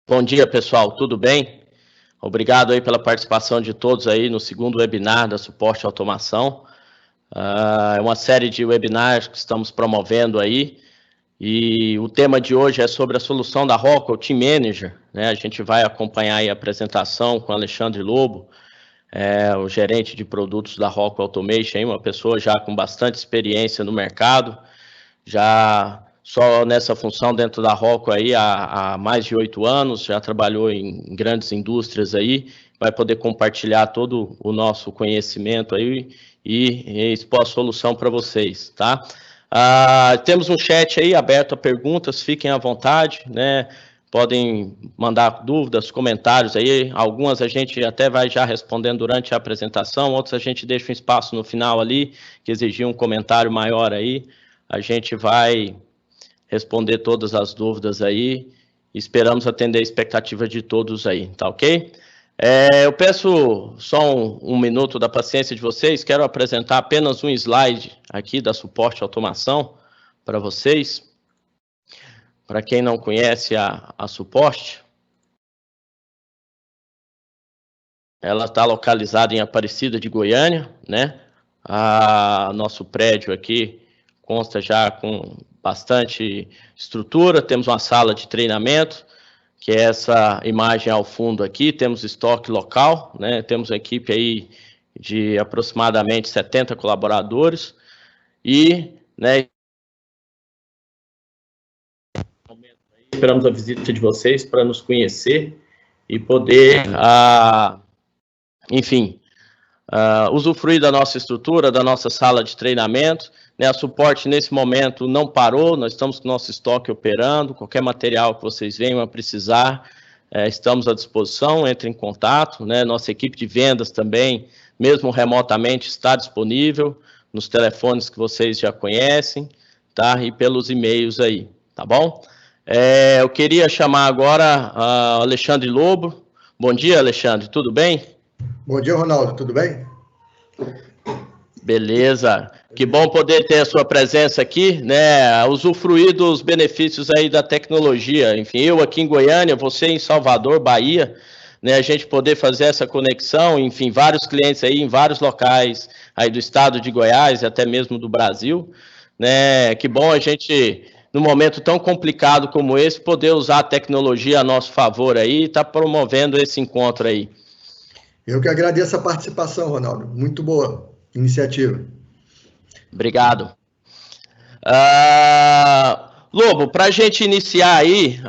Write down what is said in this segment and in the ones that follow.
Bom dia, pessoal, tudo bem? Obrigado aí pela participação de todos aí no segundo webinar da Suporte Automação. É uma série de webinars que estamos promovendo aí, e o tema de hoje é sobre a solução da Rockwell Team Manager, né? A gente vai acompanhar aí a apresentação com o Alexandre Lobo, o gerente de produtos da Rockwell Automation, uma pessoa já com bastante experiência no mercado, já só nessa função dentro da Rockwell aí há mais de 8 anos, já trabalhou em grandes indústrias aí, vai poder compartilhar todo o nosso conhecimento aí e expor a solução para vocês, tá? Temos um chat aí aberto a perguntas, fiquem à vontade, né? Podem mandar dúvidas, comentários aí, algumas a gente até vai já respondendo durante a apresentação, outras a gente deixa um espaço no final ali, que exigir um comentário maior aí, a gente vai responder todas as dúvidas aí, esperamos atender a expectativa de todos aí, tá ok? Eu peço só um minuto da paciência de vocês, quero apresentar apenas um slide aqui da Suporte Automação para vocês. Para quem não conhece a Suporte, ela está localizada em Aparecida de Goiânia, né? Nosso prédio aqui consta já com bastante estrutura, temos uma sala de treinamento, que é essa imagem ao fundo aqui, temos estoque local, né? Temos uma equipe aí de aproximadamente 70 colaboradores e, né, esperamos a visita de vocês para nos conhecer e poder, enfim, usufruir da nossa estrutura, da nossa sala de treinamento, né? A Suporte nesse momento não parou, nós estamos com o nosso estoque operando, qualquer material que vocês venham a precisar, estamos à disposição, entre em contato, né? Nossa equipe de vendas também, mesmo remotamente, está disponível nos telefones que vocês já conhecem, tá? E pelos e-mails aí, tá bom? Eu queria chamar agora o Alexandre Lobo. Bom dia, Alexandre, tudo bem? Bom dia, Ronaldo, tudo bem? Beleza, que bom poder ter a sua presença aqui, né, usufruir dos benefícios aí da tecnologia, enfim, eu aqui em Goiânia, você em Salvador, Bahia, né, a gente poder fazer essa conexão, enfim, vários clientes aí em vários locais aí do estado de Goiás e até mesmo do Brasil, né, que bom a gente, num momento tão complicado como esse, poder usar a tecnologia a nosso favor aí e tá promovendo esse encontro aí. Eu que agradeço a participação, Ronaldo. Muito boa iniciativa. Obrigado. Lobo, para a gente iniciar aí,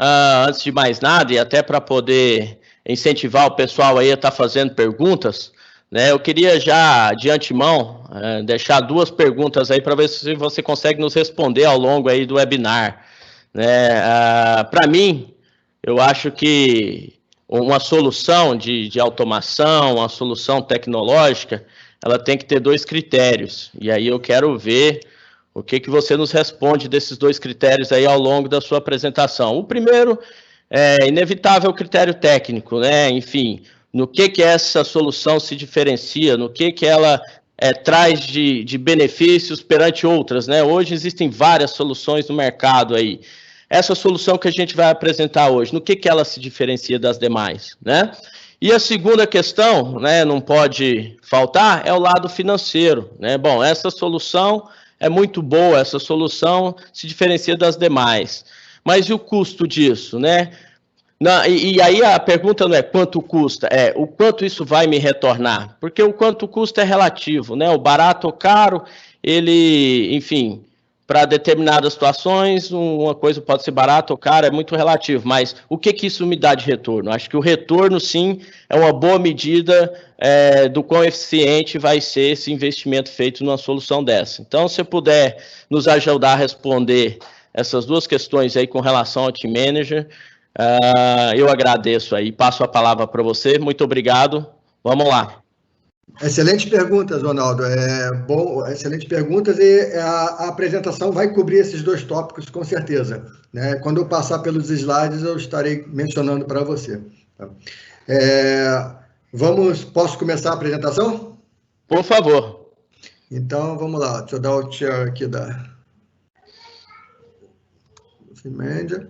antes de mais nada, e até para poder incentivar o pessoal aí a estar fazendo perguntas, né, eu queria já, de antemão, deixar 2 perguntas aí para ver se você consegue nos responder ao longo aí do webinar. Né? Para mim, eu acho que uma solução de automação, uma solução tecnológica, ela tem que ter 2 critérios. E aí eu quero ver o que você nos responde desses 2 critérios aí ao longo da sua apresentação. O primeiro é inevitável o critério técnico, né? Enfim, no que essa solução se diferencia, no que ela traz de benefícios perante outras, né? Hoje existem várias soluções no mercado aí. Essa solução que a gente vai apresentar hoje, no que ela se diferencia das demais, né? E a segunda questão, né, não pode faltar, é o lado financeiro, né? Bom, essa solução é muito boa, essa solução se diferencia das demais. Mas e o custo disso, né? E aí a pergunta não é quanto custa, é o quanto isso vai me retornar. Porque o quanto custa é relativo, né? O barato ou caro, ele, enfim, para determinadas situações, uma coisa pode ser barata ou cara, é muito relativo, mas o que isso me dá de retorno? Acho que o retorno, sim, é uma boa medida do quão eficiente vai ser esse investimento feito numa solução dessa. Então, se puder nos ajudar a responder essas 2 questões aí com relação ao Team Manager, eu agradeço aí, passo a palavra para você, muito obrigado, vamos lá. Excelentes perguntas, Ronaldo. Excelentes perguntas e a apresentação vai cobrir esses 2 tópicos com certeza, né? Quando eu passar pelos slides, eu estarei mencionando para você. Tá? Posso começar a apresentação? Por favor. Então, vamos lá. Deixa eu dar o share aqui da Média.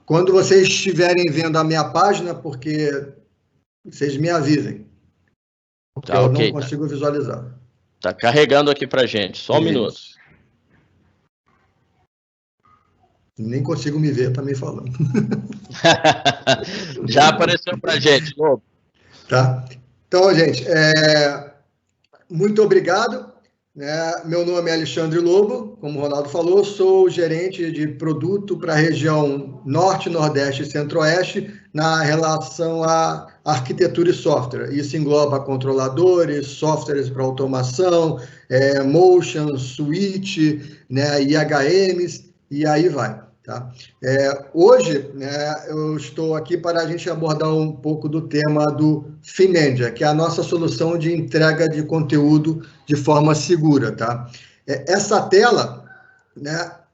quando vocês estiverem vendo a minha página, porque vocês me avisem, porque eu não consigo visualizar. Tá carregando aqui para gente, só um minuto. Nem consigo me ver, tá me falando. Já apareceu para gente, Lobo. Tá. Então, gente, muito obrigado. Meu nome é Alexandre Lobo, como o Ronaldo falou, sou gerente de produto para a região Norte, Nordeste e Centro-Oeste na relação à arquitetura e software. Isso engloba controladores, softwares para automação, motion, switch, IHMs, e aí vai. Tá? Hoje, eu estou aqui para a gente abordar um pouco do tema do FeeMandia, que é a nossa solução de entrega de conteúdo de forma segura. Tá? Essa tela,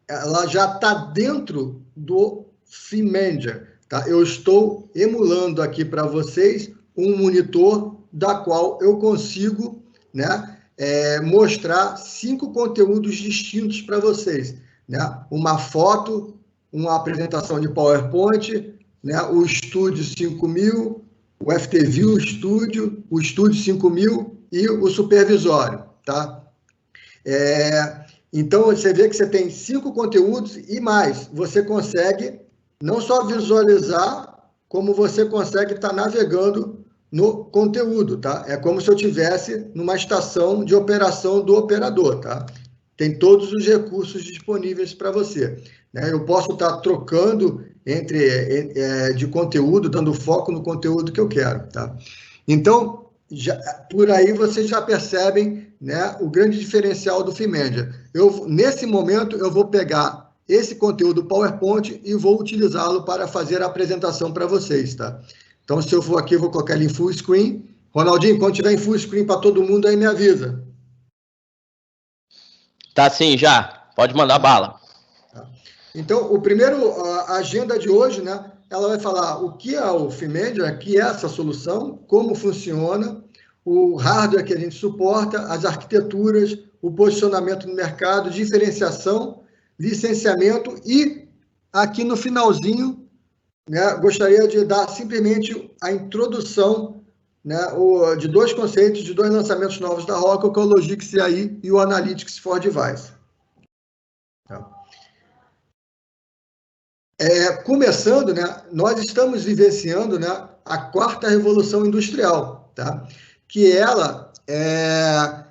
ela já está dentro do FeeMandia. Tá? Eu estou emulando aqui para vocês um monitor da qual eu consigo mostrar 5 conteúdos distintos para vocês. Uma foto, uma apresentação de PowerPoint, o Studio 5000, o FTView Studio, o Studio 5000 e o supervisório, tá? Então, você vê que você tem 5 conteúdos e mais. Você consegue não só visualizar, como você consegue estar navegando no conteúdo, tá? É como se eu estivesse numa estação de operação do operador, tá? Tem todos os recursos disponíveis para você. Eu posso estar trocando de conteúdo, dando foco no conteúdo que eu quero. Tá? Então, por aí vocês já percebem o grande diferencial do FeeMandia. Nesse momento, eu vou pegar esse conteúdo PowerPoint e vou utilizá-lo para fazer a apresentação para vocês. Tá? Então, se eu for aqui, eu vou colocar ele em full screen. Ronaldinho, quando tiver em full screen para todo mundo, aí me avisa. Tá sim, já. Pode mandar bala. Então, a agenda de hoje, ela vai falar o que é o FeeMandia, o que é essa solução, como funciona, o hardware que a gente suporta, as arquiteturas, o posicionamento no mercado, diferenciação, licenciamento e, aqui no finalzinho, gostaria de dar simplesmente a introdução de 2 conceitos, de 2 lançamentos novos da Rockwell, que é o Logix CI e o Analytics for Device. Tá. Começando, nós estamos vivenciando a 4ª revolução industrial, tá? Que ela é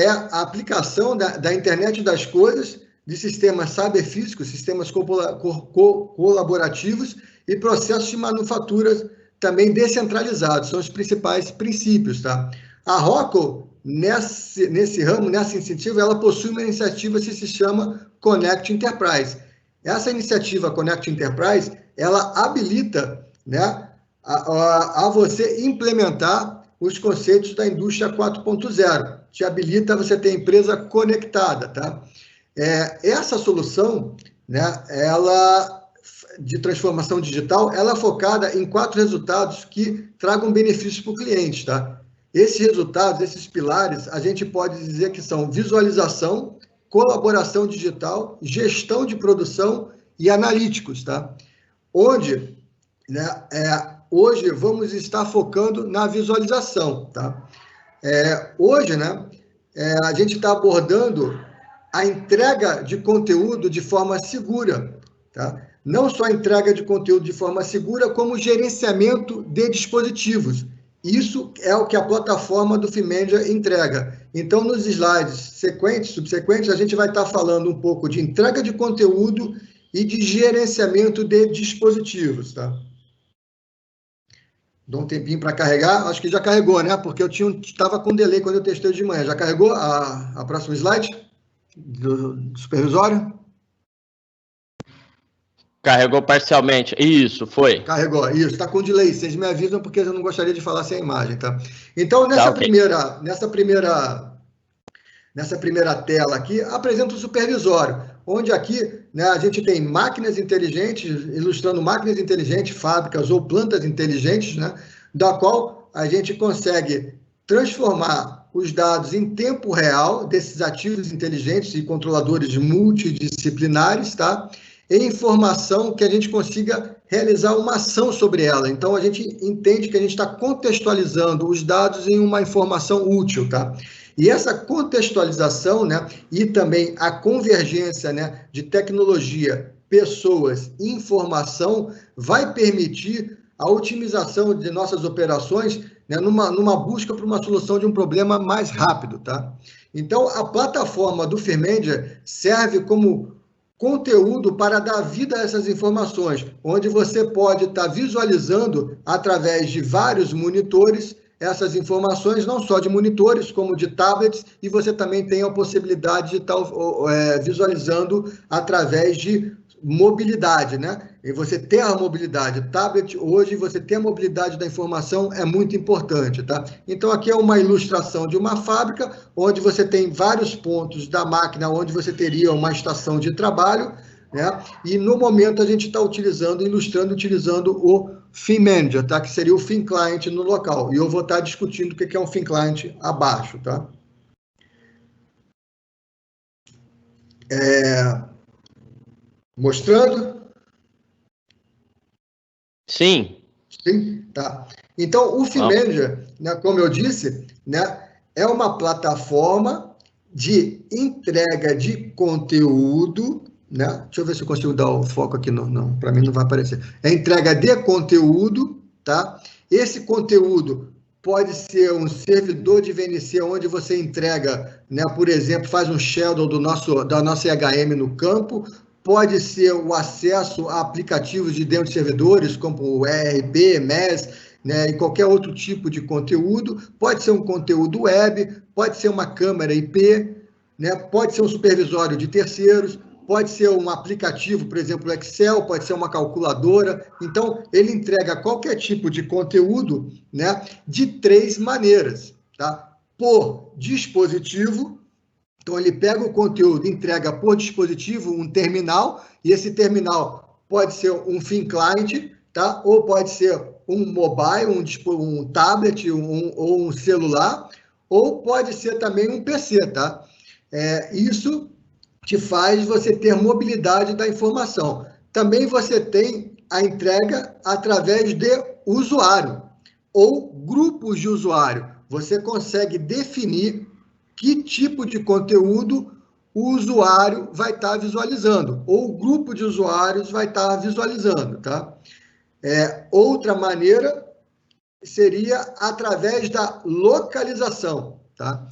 a aplicação da internet das coisas, de sistemas cyberfísicos, sistemas colaborativos e processos de manufatura também descentralizados, são os principais princípios. Tá? A Rockwell, nesse ramo, nessa iniciativa, ela possui uma iniciativa que se chama Connect Enterprise. Essa iniciativa Connect Enterprise, ela habilita a você implementar os conceitos da indústria 4.0, te habilita a você ter empresa conectada. Tá? Essa solução, ela de transformação digital, ela é focada em 4 resultados que tragam benefícios para o cliente. Tá? Esses resultados, esses pilares, a gente pode dizer que são visualização, colaboração digital, gestão de produção e analíticos, tá? Onde, hoje vamos estar focando na visualização, tá? Hoje, a gente está abordando a entrega de conteúdo de forma segura, tá? Não só a entrega de conteúdo de forma segura, como gerenciamento de dispositivos. Isso é o que a plataforma do FeeMandia entrega. Então, nos slides subsequentes, a gente vai estar falando um pouco de entrega de conteúdo e de gerenciamento de dispositivos. Tá? Dá um tempinho para carregar. Acho que já carregou, né? Porque eu estava com delay quando eu testei de manhã. Já carregou a próxima slide do supervisório? Carregou parcialmente. Isso, foi. Carregou, isso. Está com delay. Vocês me avisam porque eu não gostaria de falar sem a imagem, tá? Então, nessa primeira tela aqui, apresenta o supervisório, onde aqui a gente tem máquinas inteligentes, ilustrando máquinas inteligentes, fábricas ou plantas inteligentes, da qual a gente consegue transformar os dados em tempo real desses ativos inteligentes e controladores multidisciplinares, tá? e informação que a gente consiga realizar uma ação sobre ela. Então, a gente entende que a gente está contextualizando os dados em uma informação útil, tá? E essa contextualização, né, e também a convergência, né, de tecnologia, pessoas e informação vai permitir a otimização de nossas operações, né, numa busca por uma solução de um problema mais rápido, tá? Então, a plataforma do Firmendia serve como conteúdo para dar vida a essas informações, onde você pode estar visualizando através de vários monitores essas informações, não só de monitores, como de tablets, e você também tem a possibilidade de estar visualizando através de mobilidade, né? E você ter a mobilidade, tablet hoje, você ter a mobilidade da informação é muito importante, tá? Então, aqui é uma ilustração de uma fábrica, onde você tem vários pontos da máquina, onde você teria uma estação de trabalho, né? E no momento a gente está ilustrando o Firmendia, tá? Que seria o FinClient no local. E eu vou estar discutindo o que é um FinClient abaixo, tá? Mostrando? Sim. Sim, tá. Então, o Firmendia, né, como eu disse, né, é uma plataforma de entrega de conteúdo, né? Deixa eu ver se eu consigo dar o foco aqui, não, para mim não vai aparecer. É entrega de conteúdo, tá? Esse conteúdo pode ser um servidor de VNC, onde você entrega, né, por exemplo, faz um shadow da nossa IHM no campo, pode ser o acesso a aplicativos de dentro de servidores, como o ERP, MES, né, e qualquer outro tipo de conteúdo, pode ser um conteúdo web, pode ser uma câmera IP, né, pode ser um supervisório de terceiros, pode ser um aplicativo, por exemplo, o Excel, pode ser uma calculadora. Então, ele entrega qualquer tipo de conteúdo, né, de 3 maneiras, tá? Por dispositivo. Então, ele pega o conteúdo, entrega por dispositivo um terminal, e esse terminal pode ser um FinClient, tá? Ou pode ser um mobile, um tablet, ou um celular, ou pode ser também um PC, tá? Isso que faz você ter mobilidade da informação. Também você tem a entrega através de usuário, ou grupos de usuário. Você consegue definir que tipo de conteúdo o usuário vai estar visualizando, ou o grupo de usuários vai estar visualizando, tá? Outra maneira seria através da localização, tá?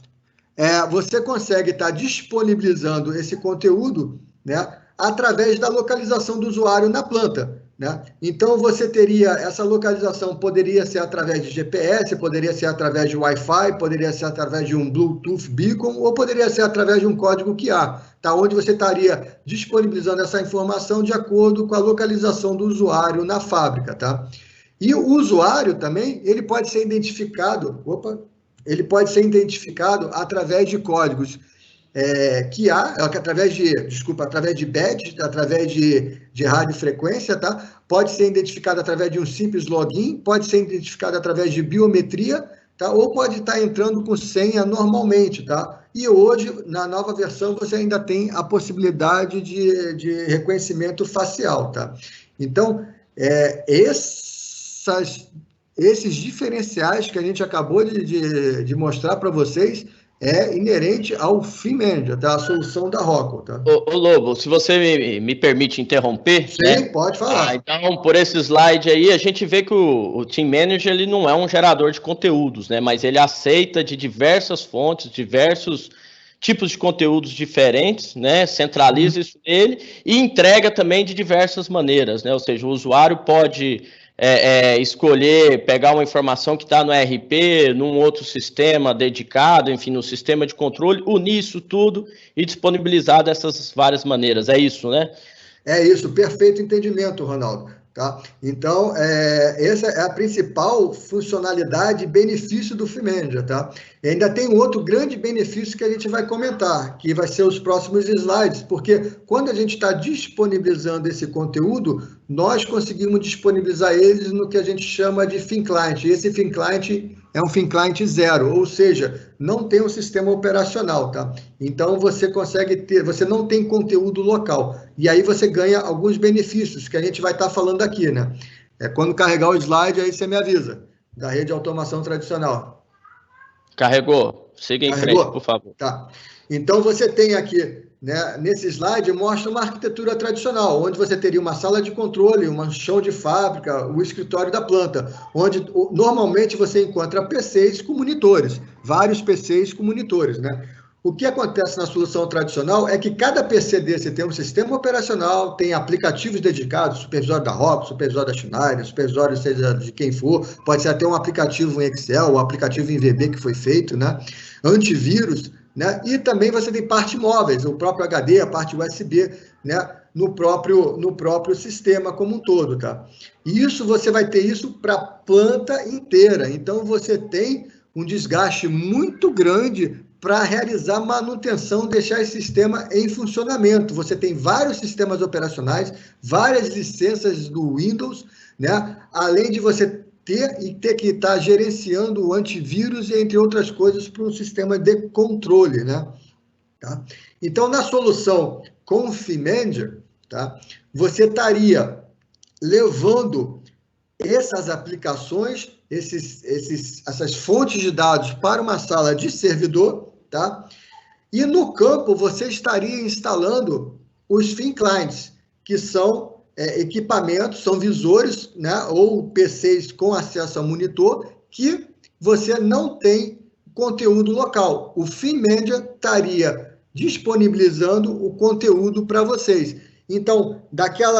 Você consegue estar disponibilizando esse conteúdo, né, através da localização do usuário na planta, né? Então, você teria essa localização, poderia ser através de GPS, poderia ser através de Wi-Fi, poderia ser através de um Bluetooth Beacon, ou poderia ser através de um código QR, tá? Onde você estaria disponibilizando essa informação de acordo com a localização do usuário na fábrica, tá? E o usuário também, ele pode ser identificado, através de códigos através de badge, através de radiofrequência, tá? Pode ser identificado através de um simples login, pode ser identificado através de biometria, tá? Ou pode estar entrando com senha normalmente, tá? E hoje, na nova versão, você ainda tem a possibilidade de reconhecimento facial, tá? Então, esses diferenciais que a gente acabou de mostrar para vocês é inerente ao Firmendia, tá? A solução da Rockwell, tá? Ô Lobo, se você me permite interromper, sim, né? Pode falar. Então, por esse slide aí, a gente vê que o Team Manager ele não é um gerador de conteúdos, né? Mas ele aceita de diversas fontes, diversos tipos de conteúdos diferentes, né? Centraliza isso nele e entrega também de diversas maneiras, né? Ou seja, o usuário pode escolher pegar uma informação que está no ERP, num outro sistema dedicado, enfim, no sistema de controle, unir isso tudo e disponibilizar dessas várias maneiras. É isso, né? É isso, perfeito entendimento, Ronaldo. Tá? Então, essa é a principal funcionalidade e benefício do Firmendia, tá? E ainda tem um outro grande benefício que a gente vai comentar, que vai ser os próximos slides, porque quando a gente está disponibilizando esse conteúdo, nós conseguimos disponibilizar eles no que a gente chama de FinClient. E esse FinClient é um FinClient 0, ou seja, não tem um sistema operacional, tá? Então, você não tem conteúdo local. E aí você ganha alguns benefícios que a gente vai estar falando aqui, né? Quando carregar o slide, aí você me avisa, da rede de automação tradicional. Carregou. Siga em frente, por favor. Tá. Então, você tem aqui, né, nesse slide, mostra uma arquitetura tradicional, onde você teria uma sala de controle, um chão de fábrica, o escritório da planta, onde normalmente você encontra PCs com monitores, vários PCs com monitores, né? O que acontece na solução tradicional é que cada PC desse tem um sistema operacional, tem aplicativos dedicados, supervisório da Rob, supervisório da Schneider, supervisório seja de quem for, pode ser até um aplicativo em Excel, um aplicativo em VB que foi feito, né? Antivírus, né? E também você tem parte móveis, o próprio HD, a parte USB, né? No próprio sistema como um todo, tá? E isso você vai ter isso para a planta inteira. Então você tem um desgaste muito grande para realizar manutenção, deixar esse sistema em funcionamento. Você tem vários sistemas operacionais, várias licenças do Windows, né? Além de você ter que estar gerenciando o antivírus e entre outras coisas para um sistema de controle, né? Tá? Então, na solução Confimanager, tá? Você estaria levando essas aplicações, essas fontes de dados para uma sala de servidor, tá? E no campo você estaria instalando os Thin Clients, que são equipamentos, são visores, né, ou PCs com acesso a monitor, que você não tem conteúdo local. O FinManager estaria disponibilizando o conteúdo para vocês. Então, daquele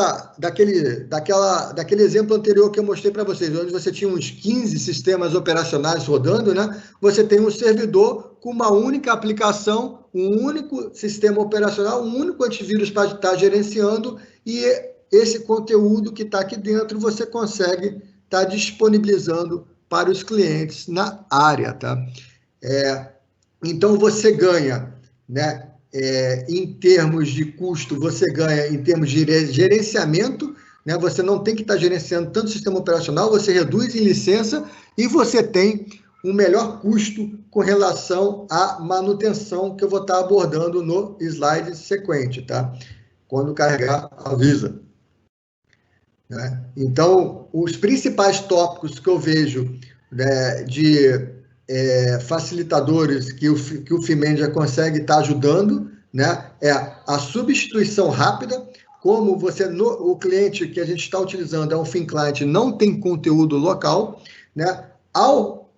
exemplo anterior que eu mostrei para vocês, onde você tinha uns 15 sistemas operacionais rodando, né? Você tem um servidor com uma única aplicação, um único sistema operacional, um único antivírus para estar gerenciando, e esse conteúdo que está aqui dentro você consegue estar disponibilizando para os clientes na área, tá? Então, você ganha, né? Em termos de custo, você ganha em termos de gerenciamento, né? Você não tem que estar gerenciando tanto sistema operacional, você reduz em licença e você tem um melhor custo com relação à manutenção, que eu vou estar abordando no slide sequente, tá? Quando carregar, avisa. Né? Então, os principais tópicos que eu vejo, né, de facilitadores que o FinManager consegue estar ajudando, né? A substituição rápida, como o cliente que a gente está utilizando é um FinClient, não tem conteúdo local, né? Ao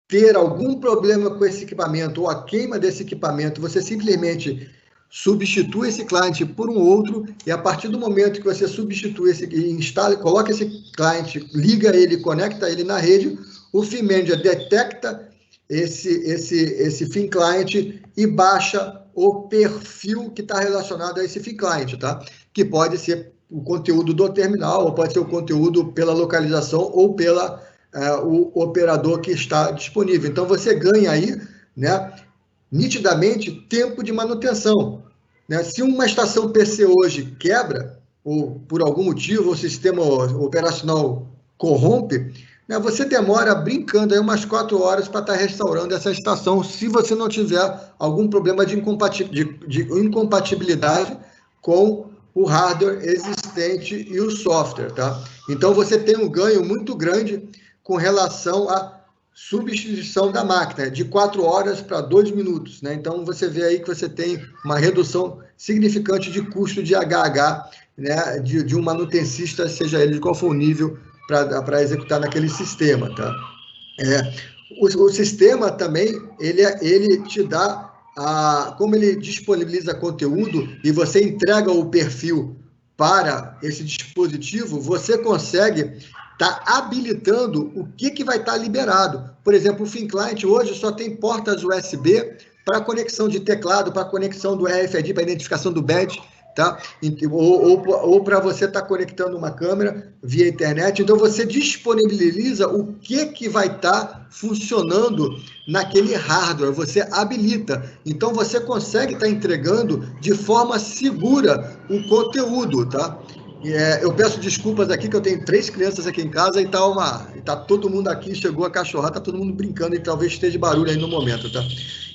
ter algum problema com esse equipamento ou a queima desse equipamento, você simplesmente substitui esse cliente por um outro, e a partir do momento que você substitui instala, coloca esse cliente, liga ele, conecta ele na rede, o FinManager detecta esse FinClient e baixa o perfil que está relacionado a esse FinClient, tá? Que pode ser o conteúdo do terminal, ou pode ser o conteúdo pela localização ou o operador que está disponível. Então, você ganha aí, né, nitidamente, tempo de manutenção. Né? Se uma estação PC hoje quebra, ou por algum motivo o sistema operacional corrompe, né, você demora brincando aí umas 4 horas para estar restaurando essa estação, se você não tiver algum problema de incompatibilidade com o hardware existente e o software, tá? Então, você tem um ganho muito grande com relação à substituição da máquina, de 4 horas para 2 minutos, né? Então, você vê aí que você tem uma redução significante de custo de HH, né, de um manutencista, seja ele de qual for o nível, para executar naquele sistema, tá? O sistema também, ele te dá, como ele disponibiliza conteúdo e você entrega o perfil para esse dispositivo, você consegue estar habilitando o que vai estar liberado. Por exemplo, o FinClient hoje só tem portas USB para conexão de teclado, para conexão do RFID, para identificação do badge, tá? Ou para você estar conectando uma câmera via internet. Então, você disponibiliza o que vai estar funcionando naquele hardware, você habilita. Então, você consegue estar entregando de forma segura o conteúdo, tá? Eu peço desculpas aqui, que eu tenho 3 crianças aqui em casa e tá todo mundo aqui, chegou a cachorrada, tá todo mundo brincando e talvez esteja barulho aí no momento, tá?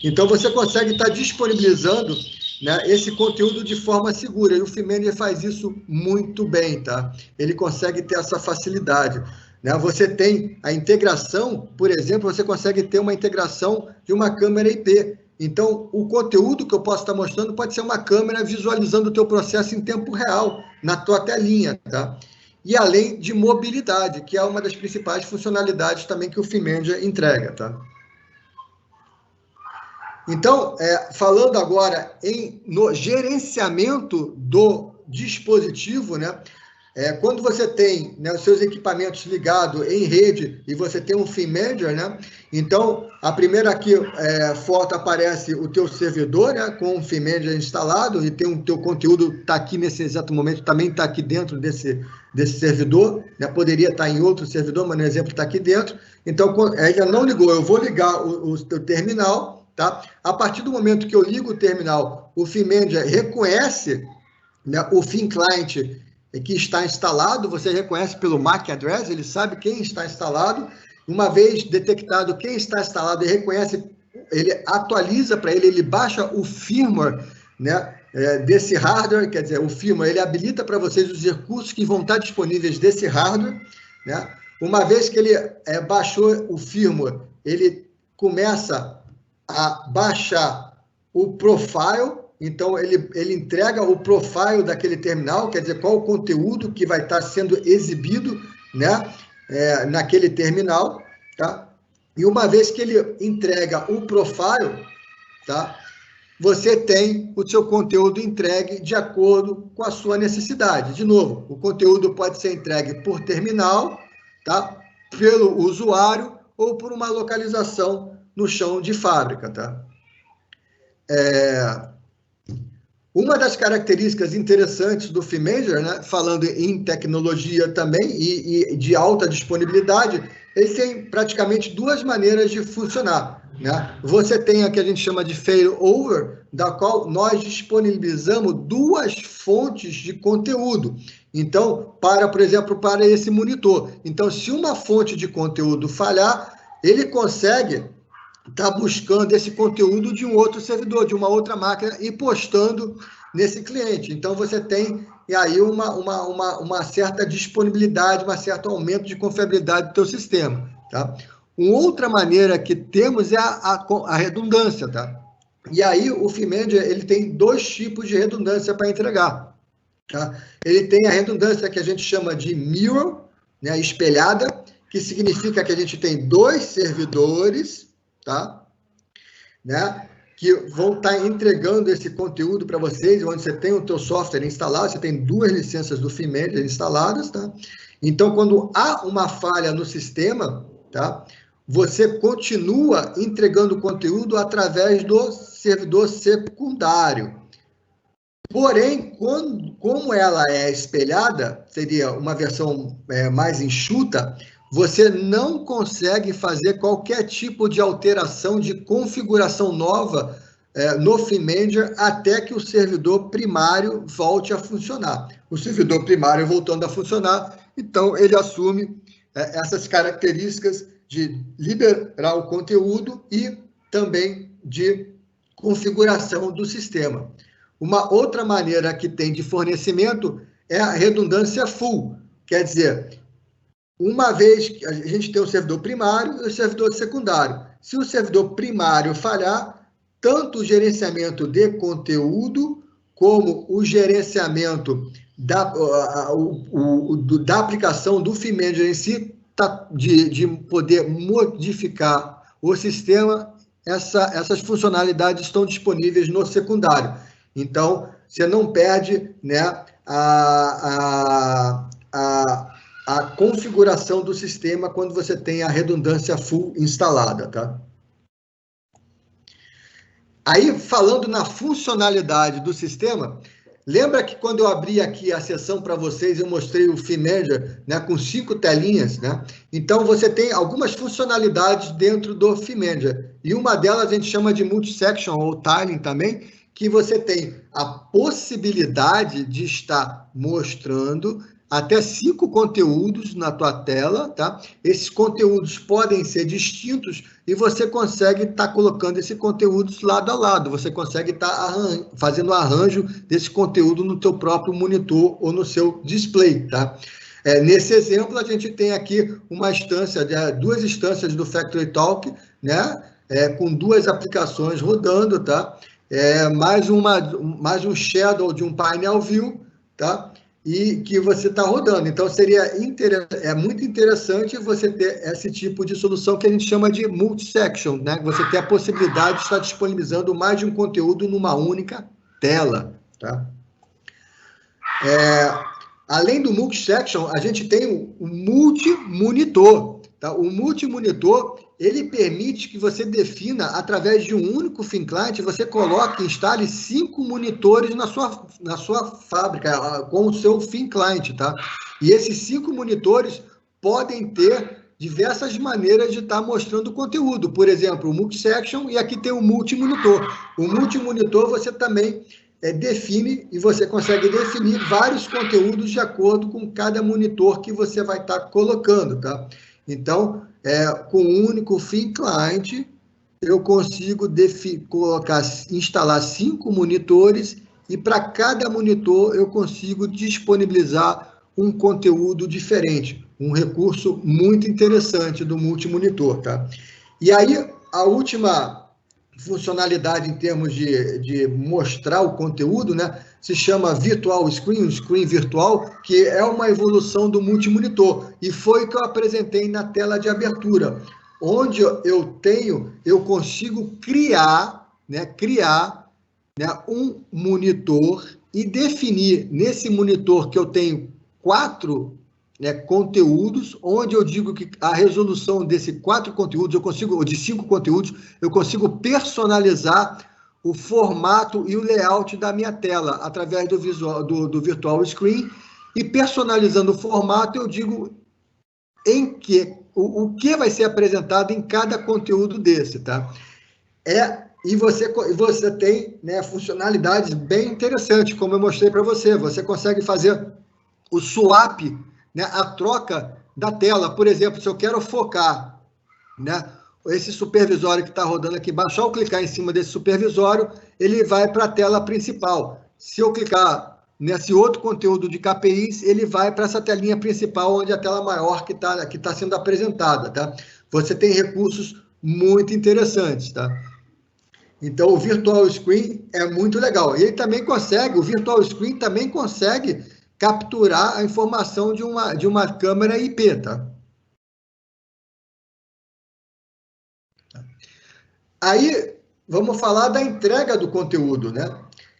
Então, você consegue estar disponibilizando, né, esse conteúdo de forma segura. E o FeedManager faz isso muito bem, tá? Ele consegue ter essa facilidade. Né? Você tem a integração, por exemplo, você consegue ter uma integração de uma câmera IP. Então, o conteúdo que eu posso estar mostrando pode ser uma câmera visualizando o teu processo em tempo real, na tua telinha, tá? E além de mobilidade, que é uma das principais funcionalidades também que o FeedManager entrega, tá? Então, falando agora no gerenciamento do dispositivo, né? Quando você tem, né, os seus equipamentos ligados em rede e você tem um FeedManager, né? Então, a primeira aqui, foto aparece o teu servidor, né, com o FeedManager instalado e tem o teu conteúdo, está aqui nesse exato momento, também está aqui dentro desse servidor, né? Poderia estar em outro servidor, mas no exemplo está aqui dentro. Então, ainda não ligou, eu vou ligar o teu terminal, tá? A partir do momento que eu ligo o terminal, o FeedManager reconhece, né, o FeedClient que está instalado, você reconhece pelo MAC address, ele sabe quem está instalado. Uma vez detectado quem está instalado, ele reconhece, ele atualiza para ele baixa o firmware, né, desse hardware, quer dizer, o firmware, ele habilita para vocês os recursos que vão estar disponíveis desse hardware, né? Uma vez que ele baixou o firmware, ele começa a baixar o profile. Então, ele entrega o profile daquele terminal, quer dizer, qual o conteúdo que vai estar sendo exibido, né, naquele terminal, tá? E uma vez que ele entrega o profile, tá, você tem o seu conteúdo entregue de acordo com a sua necessidade. De novo, o conteúdo pode ser entregue por terminal, tá, pelo usuário ou por uma localização no chão de fábrica, tá? Uma das características interessantes do FeedManager, né, falando em tecnologia também e de alta disponibilidade, ele tem praticamente duas maneiras de funcionar, né? Você tem a que a gente chama de failover, da qual nós disponibilizamos duas fontes de conteúdo. Então, por exemplo, para esse monitor. Então, se uma fonte de conteúdo falhar, ele consegue está buscando esse conteúdo de um outro servidor, de uma outra máquina e postando nesse cliente. Então, você tem aí uma certa disponibilidade, um certo aumento de confiabilidade do teu sistema, tá? Uma outra maneira que temos é a redundância, tá? E aí, o FeedManager, ele tem dois tipos de redundância para entregar, tá? Ele tem a redundância que a gente chama de mirror, né, espelhada, que significa que a gente tem dois servidores, tá? Né? Que vão estar entregando esse conteúdo para vocês, onde você tem o teu software instalado, você tem duas licenças do FeedManager instaladas, tá? Então, quando há uma falha no sistema, tá, você continua entregando conteúdo através do servidor secundário. Porém, como ela é espelhada, seria uma versão mais enxuta, você não consegue fazer qualquer tipo de alteração de configuração nova no FeedManager até que o servidor primário volte a funcionar. O servidor primário voltando a funcionar, então ele assume essas características de liberar o conteúdo e também de configuração do sistema. Uma outra maneira que tem de fornecimento é a redundância full, quer dizer, uma vez que a gente tem o servidor primário e o servidor secundário. Se o servidor primário falhar, tanto o gerenciamento de conteúdo como o gerenciamento da aplicação do FeedManager em si, de poder modificar o sistema, essas funcionalidades estão disponíveis no secundário. Então, você não perde, né, a configuração do sistema quando você tem a redundância full instalada, tá? Aí, falando na funcionalidade do sistema, lembra que quando eu abri aqui a sessão para vocês, eu mostrei o FeedManager, né, com 5 telinhas, né? Então, você tem algumas funcionalidades dentro do FeedManager. E uma delas a gente chama de multisection ou tiling também, que você tem a possibilidade de estar mostrando até 5 conteúdos na tua tela, tá? Esses conteúdos podem ser distintos e você consegue estar colocando esses conteúdos lado a lado. Você consegue estar fazendo o arranjo desse conteúdo no teu próprio monitor ou no seu display, tá? Nesse exemplo, a gente tem aqui uma instância, duas instâncias do Factory Talk, né? Com 2 aplicações rodando, tá? Mais um shadow de um painel view, tá? E que você está rodando. Então, muito interessante você ter esse tipo de solução que a gente chama de multi-section, né? Você tem a possibilidade de estar disponibilizando mais de um conteúdo numa única tela, tá? Além do multi-section, a gente tem o multi-monitor, tá? O multi-monitor, ele permite que você defina, através de um único thin client, você coloque e instale 5 monitores na sua fábrica, com o seu thin client, tá? E esses 5 monitores podem ter diversas maneiras de estar mostrando o conteúdo. Por exemplo, o multi-section, e aqui tem o multi-monitor. O multi-monitor você também define, e você consegue definir vários conteúdos de acordo com cada monitor que você vai estar colocando, tá? Então, com um único thin client, eu consigo instalar 5 monitores, e para cada monitor eu consigo disponibilizar um conteúdo diferente, um recurso muito interessante do multimonitor, tá? E aí, a última funcionalidade em termos de mostrar o conteúdo, né, se chama Virtual Screen, o screen virtual, que é uma evolução do multimonitor, e foi o que eu apresentei na tela de abertura, onde eu consigo criar um monitor e definir nesse monitor que eu tenho 4 conteúdos, onde eu digo que a resolução desses 4 conteúdos, ou de 5 conteúdos, eu consigo personalizar o formato e o layout da minha tela, através do Virtual Screen, e personalizando o formato, eu digo o que vai ser apresentado em cada conteúdo desse, tá? E você tem, né, funcionalidades bem interessantes, como eu mostrei para você. Você consegue fazer o swap, né, a troca da tela. Por exemplo, se eu quero focar, né, esse supervisório que está rodando aqui embaixo, ao clicar em cima desse supervisório, ele vai para a tela principal. Se eu clicar nesse outro conteúdo de KPIs, ele vai para essa telinha principal, onde é a tela maior que tá sendo apresentada, tá? Você tem recursos muito interessantes, tá? Então, o Virtual Screen é muito legal. E ele também consegue, o Virtual Screen também consegue capturar a informação de uma câmera IP, tá? Aí, vamos falar da entrega do conteúdo, né?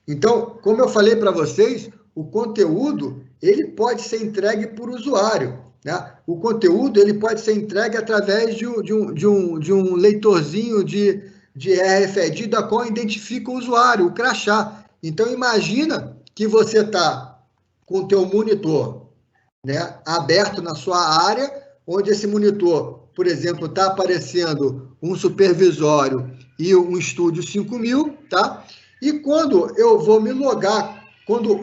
Então, como eu falei para vocês, o conteúdo, ele pode ser entregue por usuário, né? O conteúdo, ele pode ser entregue através de um leitorzinho de RFID, da qual identifica o usuário, o crachá. Então, imagina que você está com o teu monitor, né, aberto na sua área, onde esse monitor, por exemplo, está aparecendo um supervisório e um estúdio 5000, tá? E quando eu vou me logar, quando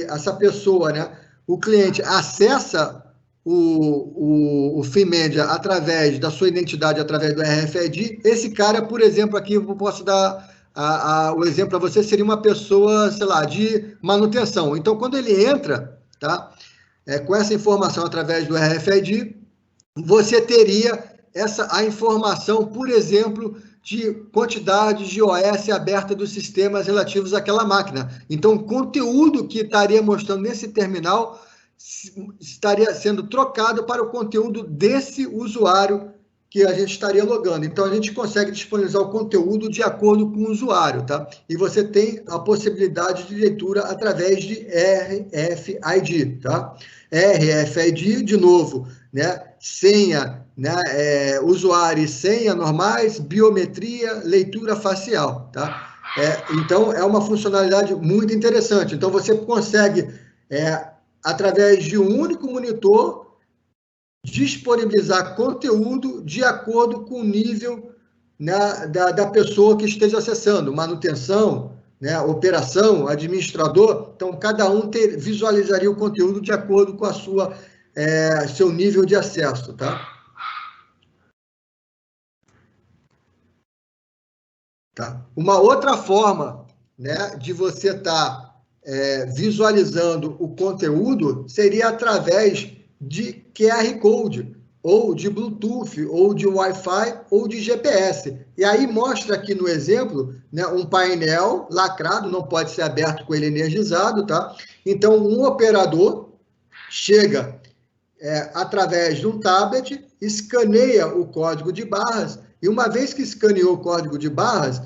essa pessoa, né, o cliente, acessa o FIMEDIA através da sua identidade, através do RFID, esse cara, por exemplo, aqui eu posso dar o exemplo para você, seria uma pessoa, sei lá, de manutenção. Então, quando ele entra, tá, com essa informação através do RFID, você teria a informação, por exemplo, de quantidade de OS aberta dos sistemas relativos àquela máquina. Então, o conteúdo que estaria mostrando nesse terminal estaria sendo trocado para o conteúdo desse usuário que a gente estaria logando. Então, a gente consegue disponibilizar o conteúdo de acordo com o usuário, tá? E você tem a possibilidade de leitura através de RFID, tá? RFID, de novo, né? Senha, né? Usuário e senha normais, biometria, leitura facial, tá? Então, é uma funcionalidade muito interessante. Então, você consegue, através de um único monitor, disponibilizar conteúdo de acordo com o nível, né, da pessoa que esteja acessando, manutenção, né, operação, administrador, então cada um visualizaria o conteúdo de acordo com a seu nível de acesso, tá? Tá? Uma outra forma, né, de você estar visualizando o conteúdo seria através de QR Code, ou de Bluetooth, ou de Wi-Fi, ou de GPS. E aí mostra aqui no exemplo, né, um painel lacrado, não pode ser aberto com ele energizado, tá? Então, um operador chega através de um tablet, escaneia o código de barras, e uma vez que escaneou o código de barras,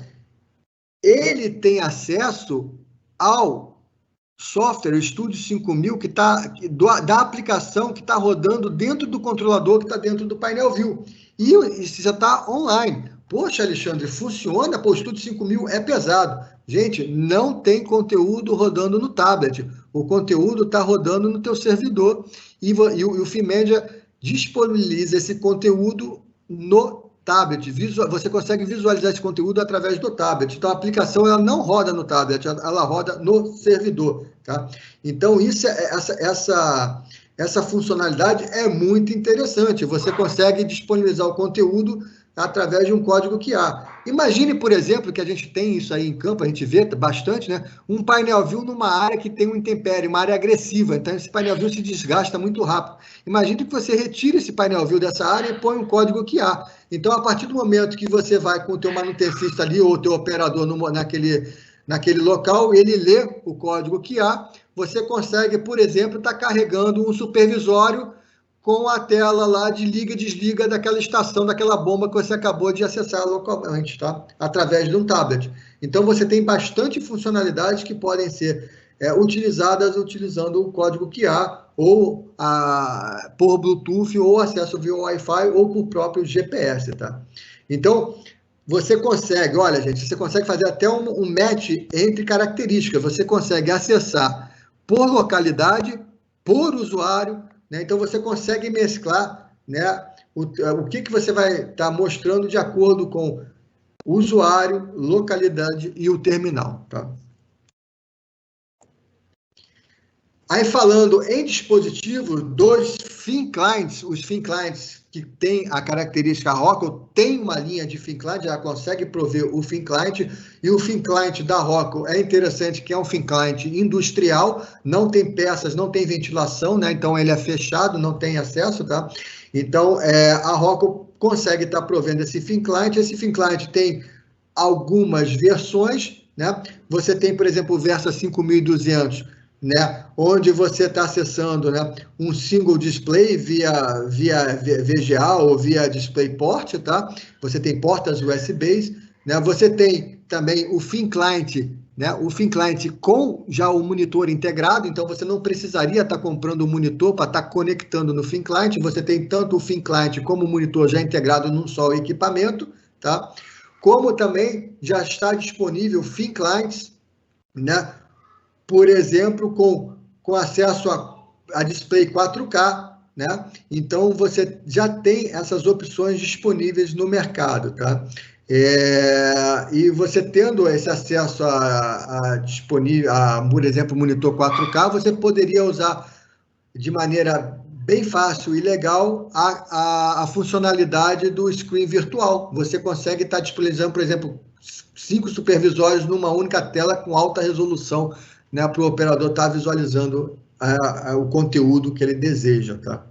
ele tem acesso ao software Studio 5000 da aplicação que está rodando dentro do controlador que está dentro do painel View. E isso já está online. Poxa, Alexandre, funciona? Pô, o Studio 5000 é pesado. Gente, não tem conteúdo rodando no tablet. O conteúdo está rodando no teu servidor. E o FeeMedia disponibiliza esse conteúdo no tablet. Você consegue visualizar esse conteúdo através do tablet. Então, a aplicação ela não roda no tablet, ela roda no servidor. Tá? Então, essa funcionalidade é muito interessante. Você consegue disponibilizar o conteúdo através de um código QR. Imagine, por exemplo, que a gente tem isso aí em campo, a gente vê bastante, né? Um painel view numa área que tem um intempério, uma área agressiva. Então, esse painel view se desgasta muito rápido. Imagine que você retira esse painel view dessa área e põe um código QR. Então, a partir do momento que você vai com o teu manutencista ali, ou o teu operador naquele local, ele lê o código QR, você consegue, por exemplo, estar carregando um supervisório com a tela lá de liga e desliga daquela estação, daquela bomba que você acabou de acessar localmente, tá? Através de um tablet. Então, você tem bastante funcionalidades que podem ser utilizadas utilizando o código QR, ou por Bluetooth, ou acesso via Wi-Fi, ou por próprio GPS, tá? Então, você consegue, olha, gente, você consegue fazer até um match entre características. Você consegue acessar por localidade, por usuário, né? Então, você consegue mesclar, né, o que você vai estar mostrando de acordo com o usuário, localidade e o terminal. Tá? Aí, falando em dispositivo, dos Thin Clients, os Thin Clients que tem a característica Rockwell, tem uma linha de Thin Client, já consegue prover o Thin Client, e o Thin Client da Rockwell é interessante, que é um Thin Client industrial, não tem peças, não tem ventilação, né? Então ele é fechado, não tem acesso, tá? Então a Rockwell consegue estar provendo esse Thin Client tem algumas versões, né? Você tem, por exemplo, o Versa 5200, né, onde você está acessando, né, um single display via VGA ou via DisplayPort, tá? Você tem portas USB, né? Você tem também o Thin Client, né? O Thin Client com já o monitor integrado, então você não precisaria estar comprando um monitor para estar conectando no Thin Client. Você tem tanto o Thin Client como o monitor já integrado num só equipamento, tá? Como também já está disponível o Thin Clients, né? Por exemplo, com acesso a display 4K, né? Então, você já tem essas opções disponíveis no mercado, tá? E você tendo esse acesso por exemplo, monitor 4K, você poderia usar de maneira bem fácil e legal a funcionalidade do screen virtual. Você consegue estar disponibilizando, por exemplo, 5 supervisórios numa única tela com alta resolução, né, para o operador estar visualizando o conteúdo que ele deseja. Tá?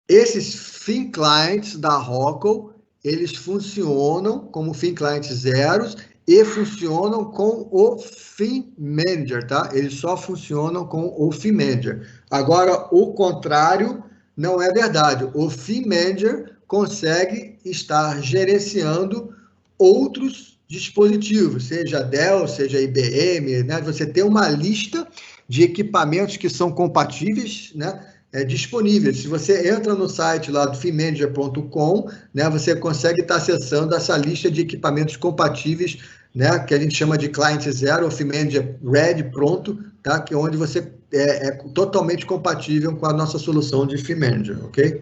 Esses Thin Clients da Rockwell, eles funcionam como Thin Clients zeros e funcionam com o Theme Manager, tá? Eles só funcionam com o Theme Manager. Agora, o contrário não é verdade. O Theme Manager consegue estar gerenciando outros dispositivos, seja Dell, seja IBM, né? Você tem uma lista de equipamentos que são compatíveis, né? Disponíveis. Se você entra no site lá do FeeManager.com, né? Você consegue estar acessando essa lista de equipamentos compatíveis, né? Que a gente chama de cliente zero, ou FeeManager Ready, pronto, tá? Que é onde você é totalmente compatível com a nossa solução de FeeManager, ok?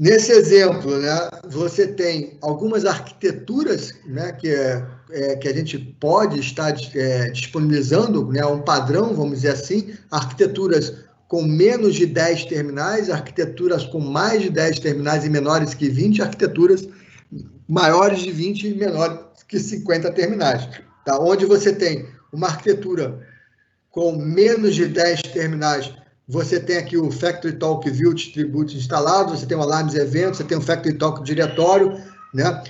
Nesse exemplo, né, você tem algumas arquiteturas, né, que a gente pode estar disponibilizando, né, um padrão, vamos dizer assim, arquiteturas com menos de 10 terminais, arquiteturas com mais de 10 terminais e menores que 20, arquiteturas maiores de 20 e menores que 50 terminais. Tá? Onde você tem uma arquitetura com menos de 10 terminais, você tem aqui o Factory Talk View Distribute instalado, você tem o Alarms Event, você tem o Factory Talk Diretório, né?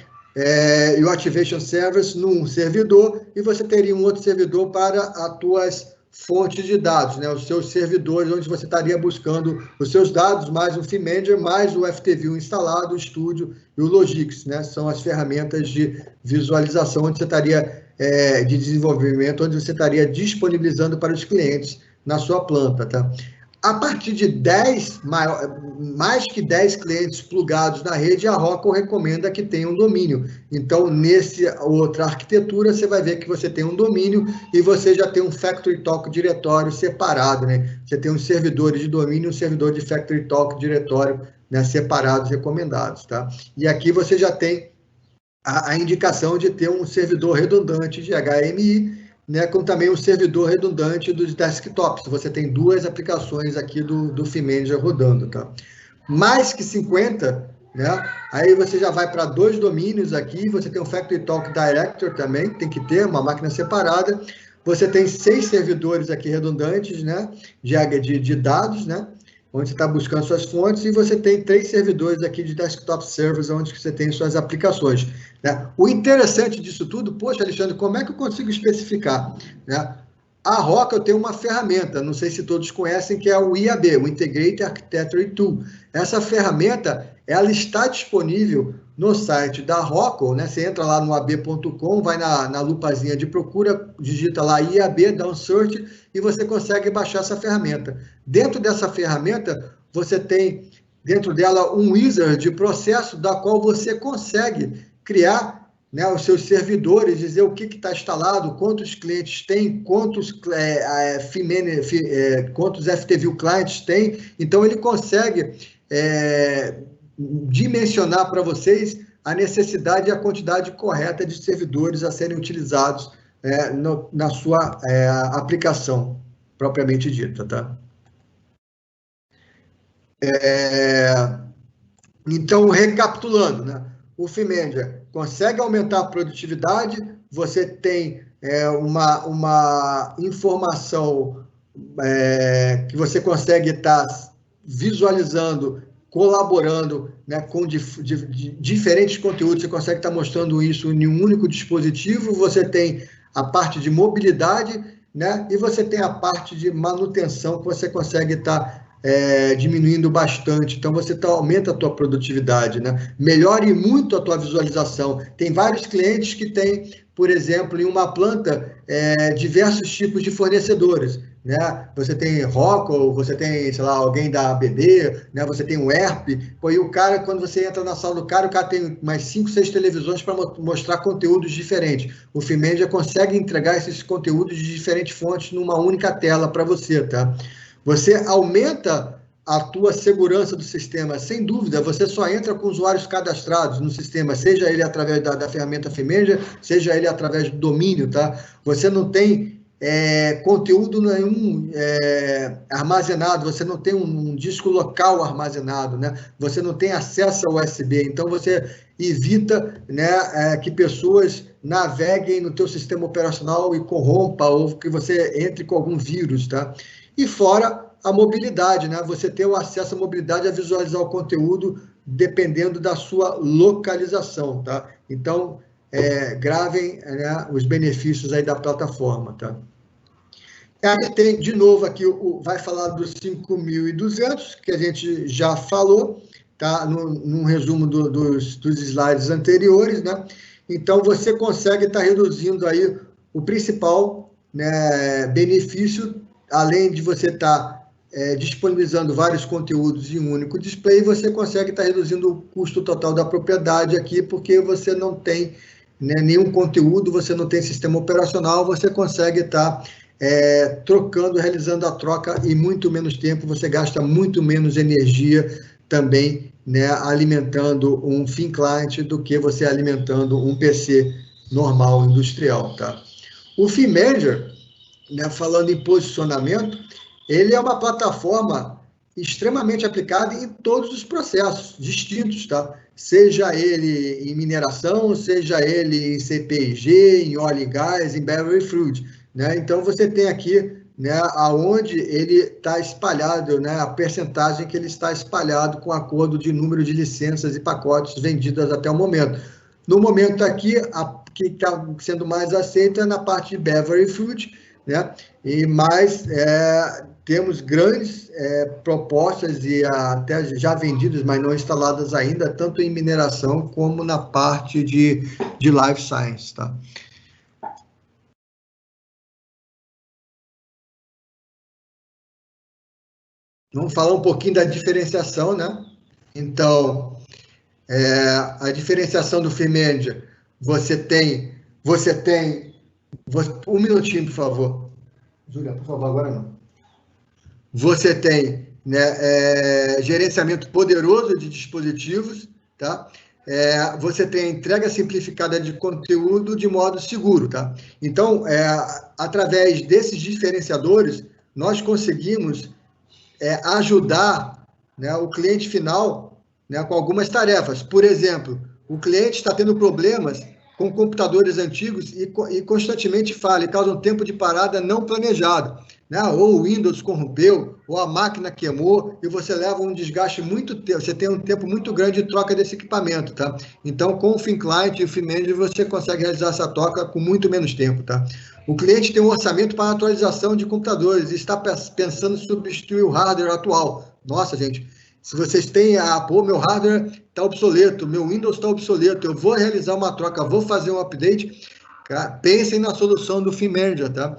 E o Activation Service num servidor, e você teria um outro servidor para as tuas fontes de dados, né? Os seus servidores, onde você estaria buscando os seus dados, mais o FeedManager, mais o FTView instalado, o Studio e o Logix, né? São as ferramentas de visualização onde você estaria, de desenvolvimento, onde você estaria disponibilizando para os clientes na sua planta, tá? A partir de 10, mais que 10 clientes plugados na rede, a Rockwell recomenda que tenha um domínio. Então, nessa outra arquitetura, você vai ver que você tem um domínio e você já tem um Factory Talk diretório separado, né? Você tem uns servidores de domínio e um servidor de Factory Talk diretório, né, separados, recomendados, tá? E aqui você já tem a indicação de ter um servidor redundante de HMI, né, como também um servidor redundante dos desktops. Você tem duas aplicações aqui do FeedManager rodando, tá? Mais que 50, né? Aí você já vai para 2 domínios aqui, você tem um Factory Talk Director também, tem que ter uma máquina separada. Você tem 6 servidores aqui redundantes, né, de dados, né, onde você está buscando suas fontes, e você tem 3 servidores aqui de desktop servers, onde você tem suas aplicações, né? O interessante disso tudo, poxa, Alexandre, como é que eu consigo especificar, né? A Rockwell tem uma ferramenta, não sei se todos conhecem, que é o IAB, o Integrated Architecture Tool. Essa ferramenta, ela está disponível no site da Rockwell, né? Você entra lá no ab.com, vai na lupazinha de procura, digita lá IAB, dá um search, e você consegue baixar essa ferramenta. Dentro dessa ferramenta, você tem, dentro dela, um wizard de processo, da qual você consegue criar, né, os seus servidores, dizer o que está instalado, quantos clientes tem, quantos FTView clients tem. Então, ele consegue dimensionar para vocês a necessidade e a quantidade correta de servidores a serem utilizados na sua aplicação propriamente dita, tá? Então, recapitulando, né? O FeedManager consegue aumentar a produtividade, você tem uma informação que você consegue estar visualizando, colaborando, né, com diferentes conteúdos, você consegue estar mostrando isso em um único dispositivo, você tem a parte de mobilidade, né, e você tem a parte de manutenção que você consegue estar diminuindo bastante. Então, você aumenta a tua produtividade, né? Melhore muito a tua visualização. Tem vários clientes que têm, por exemplo, em uma planta, diversos tipos de fornecedores, né? Você tem Rockwell, você tem, sei lá, alguém da ABB, né? Você tem o ERP, e o cara, quando você entra na sala do cara, o cara tem mais 5, 6 televisões para mostrar conteúdos diferentes. O FeedManager consegue entregar esses conteúdos de diferentes fontes numa única tela para você, tá? Você aumenta a tua segurança do sistema, sem dúvida. Você só entra com usuários cadastrados no sistema, seja ele através da ferramenta FeedManager, seja ele através do domínio, tá? Você não tem conteúdo nenhum armazenado, você não tem um disco local armazenado, né? Você não tem acesso ao USB, então você evita, né, que pessoas naveguem no teu sistema operacional e corrompa, ou que você entre com algum vírus, tá? E fora a mobilidade, né? Você ter o acesso à mobilidade, a visualizar o conteúdo, dependendo da sua localização, tá? Então, gravem, né, os benefícios aí da plataforma, tá? Aí tem, de novo, aqui, vai falar dos 5.200, que a gente já falou, tá? Num resumo dos slides anteriores, né? Então, você consegue estar reduzindo aí o principal, né, benefício, além de você estar disponibilizando vários conteúdos em um único display, você consegue estar reduzindo o custo total da propriedade aqui, porque você não tem, né, nenhum conteúdo, você não tem sistema operacional, você consegue estar trocando, realizando a troca em muito menos tempo, você gasta muito menos energia também né, alimentando um thin client do que você alimentando um PC normal, industrial, tá? O Theme Manager, né, falando em posicionamento, ele é uma plataforma extremamente aplicada em todos os processos distintos, tá? Seja ele em mineração, seja ele em CPG, em óleo e gás, em beverage fruit, né? Então, você tem aqui, né, aonde ele está espalhado, né, a percentagem que ele está espalhado com acordo de número de licenças e pacotes vendidas até o momento. No momento aqui, a que está sendo mais aceita é na parte de beverage fruit, né? E mais temos grandes propostas e até já vendidas, mas não instaladas ainda, tanto em mineração como na parte de life science, tá? Vamos falar um pouquinho da diferenciação, né? Então, a diferenciação do Theme Manager, você tem... Um minutinho, por favor. Júlia, por favor, agora não. Você tem, né, gerenciamento poderoso de dispositivos, tá? Você tem a entrega simplificada de conteúdo de modo seguro, tá? Então, através desses diferenciadores, nós conseguimos ajudar, né, o cliente final, né, com algumas tarefas. Por exemplo, o cliente está tendo problemas com computadores antigos e constantemente falha, e causa um tempo de parada não planejado, né? Ou o Windows corrompeu, ou a máquina queimou, e você leva um desgaste muito tempo, você tem um tempo muito grande de troca desse equipamento, tá? Então, com o Thin Client e o Theme Manager, você consegue realizar essa troca com muito menos tempo, tá? O cliente tem um orçamento para atualização de computadores e está pensando em substituir o hardware atual. Nossa, gente, se vocês têm, meu hardware está obsoleto, meu Windows está obsoleto, eu vou realizar uma troca, vou fazer um update, cara, pensem na solução do Theme Manager, tá?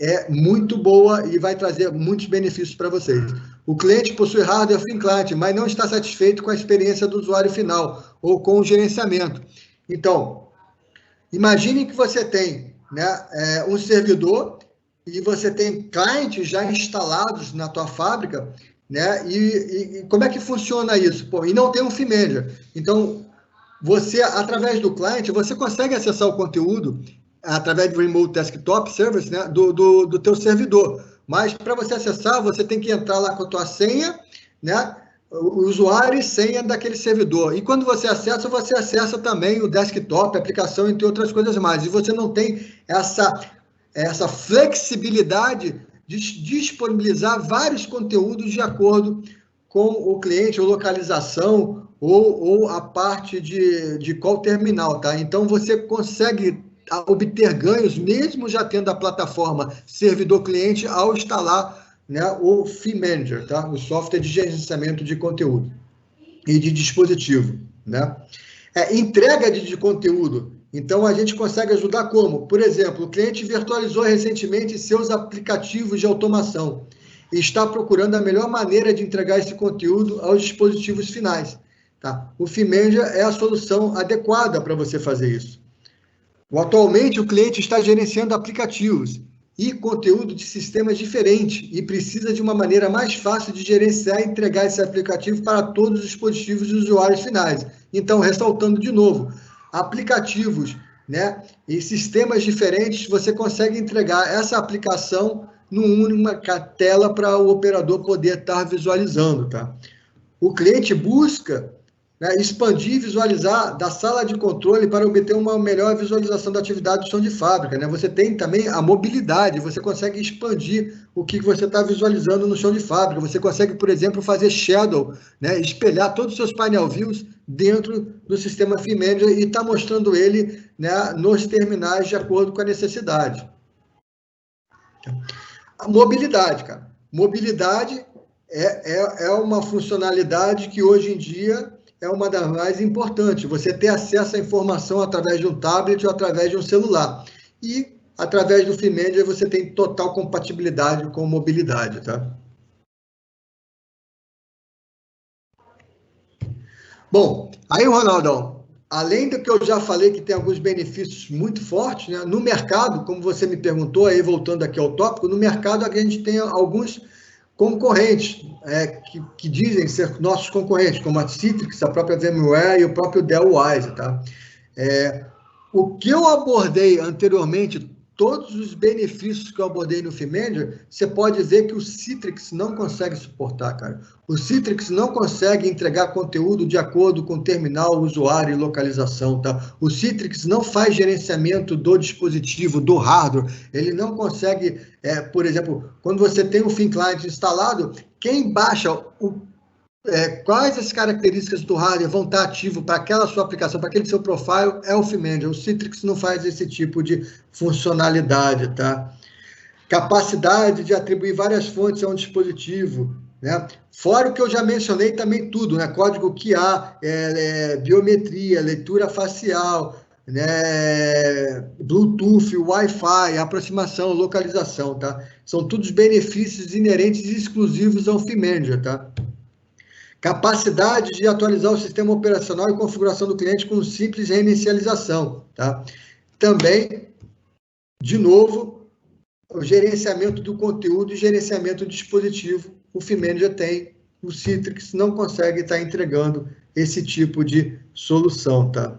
É muito boa e vai trazer muitos benefícios para vocês. O cliente possui hardware Thin Client, mas não está satisfeito com a experiência do usuário final ou com o gerenciamento. Então, imagine que você tem, né, um servidor e você tem clientes já instalados na tua fábrica, né? E como é que funciona isso? Pô, e não tem um Theme Manager. Então, você, através do cliente, você consegue acessar o conteúdo através do Remote Desktop Service, né, do teu servidor. Mas, para você acessar, você tem que entrar lá com a tua senha, né, o usuário e senha daquele servidor. E quando você acessa também o desktop, a aplicação, entre outras coisas mais. E você não tem essa flexibilidade de disponibilizar vários conteúdos de acordo com o cliente, ou localização, ou a parte de qual terminal, tá? Então, você consegue obter ganhos, mesmo já tendo a plataforma servidor-cliente, ao instalar, né, o Theme Manager, tá? O software de gerenciamento de conteúdo e de dispositivo, né? Entrega de conteúdo. Então, a gente consegue ajudar como? Por exemplo, o cliente virtualizou recentemente seus aplicativos de automação e está procurando a melhor maneira de entregar esse conteúdo aos dispositivos finais, tá? O Theme Manager é a solução adequada para você fazer isso. Atualmente, o cliente está gerenciando aplicativos e conteúdo de sistemas diferentes e precisa de uma maneira mais fácil de gerenciar e entregar esse aplicativo para todos os dispositivos e usuários finais. Então, ressaltando de novo, aplicativos, né, e sistemas diferentes, você consegue entregar essa aplicação numa tela para o operador poder estar visualizando, tá? O cliente busca, né, expandir e visualizar da sala de controle para obter uma melhor visualização da atividade do chão de fábrica, né? Você tem também a mobilidade, você consegue expandir o que você está visualizando no chão de fábrica. Você consegue, por exemplo, fazer shadow, né, espelhar todos os seus painel views dentro do sistema Theme Manager e estar mostrando ele, né, nos terminais de acordo com a necessidade. A mobilidade, cara. Mobilidade é uma funcionalidade que hoje em dia é uma das mais importantes. Você ter acesso à informação através de um tablet ou através de um celular. E, através do Theme Manager, você tem total compatibilidade com mobilidade, tá? Bom, aí, Ronaldão, além do que eu já falei, que tem alguns benefícios muito fortes, né? No mercado, como você me perguntou, aí voltando aqui ao tópico, no mercado a gente tem alguns concorrentes, que dizem ser nossos concorrentes, como a Citrix, a própria VMware e o próprio Dell Wise, tá? O que eu abordei anteriormente, todos os benefícios que eu abordei no FeedManager, você pode ver que o Citrix não consegue suportar, cara. O Citrix não consegue entregar conteúdo de acordo com terminal, usuário e localização, tá? O Citrix não faz gerenciamento do dispositivo, do hardware. Ele não consegue, por exemplo, quando você tem o FinClient instalado, quem baixa quais as características do hardware vão estar ativo para aquela sua aplicação, para aquele seu profile, é o FeedManager. O Citrix não faz esse tipo de funcionalidade, tá? Capacidade de atribuir várias fontes a um dispositivo, né? Fora o que eu já mencionei também tudo, né? Código QA, biometria, leitura facial, né? Bluetooth, Wi-Fi, aproximação, localização, tá? São todos benefícios inerentes e exclusivos ao FeedManager, tá? Capacidade de atualizar o sistema operacional e configuração do cliente com simples reinicialização, tá? Também, de novo, o gerenciamento do conteúdo e gerenciamento do dispositivo, o FeedManager tem, o Citrix não consegue estar entregando esse tipo de solução, tá?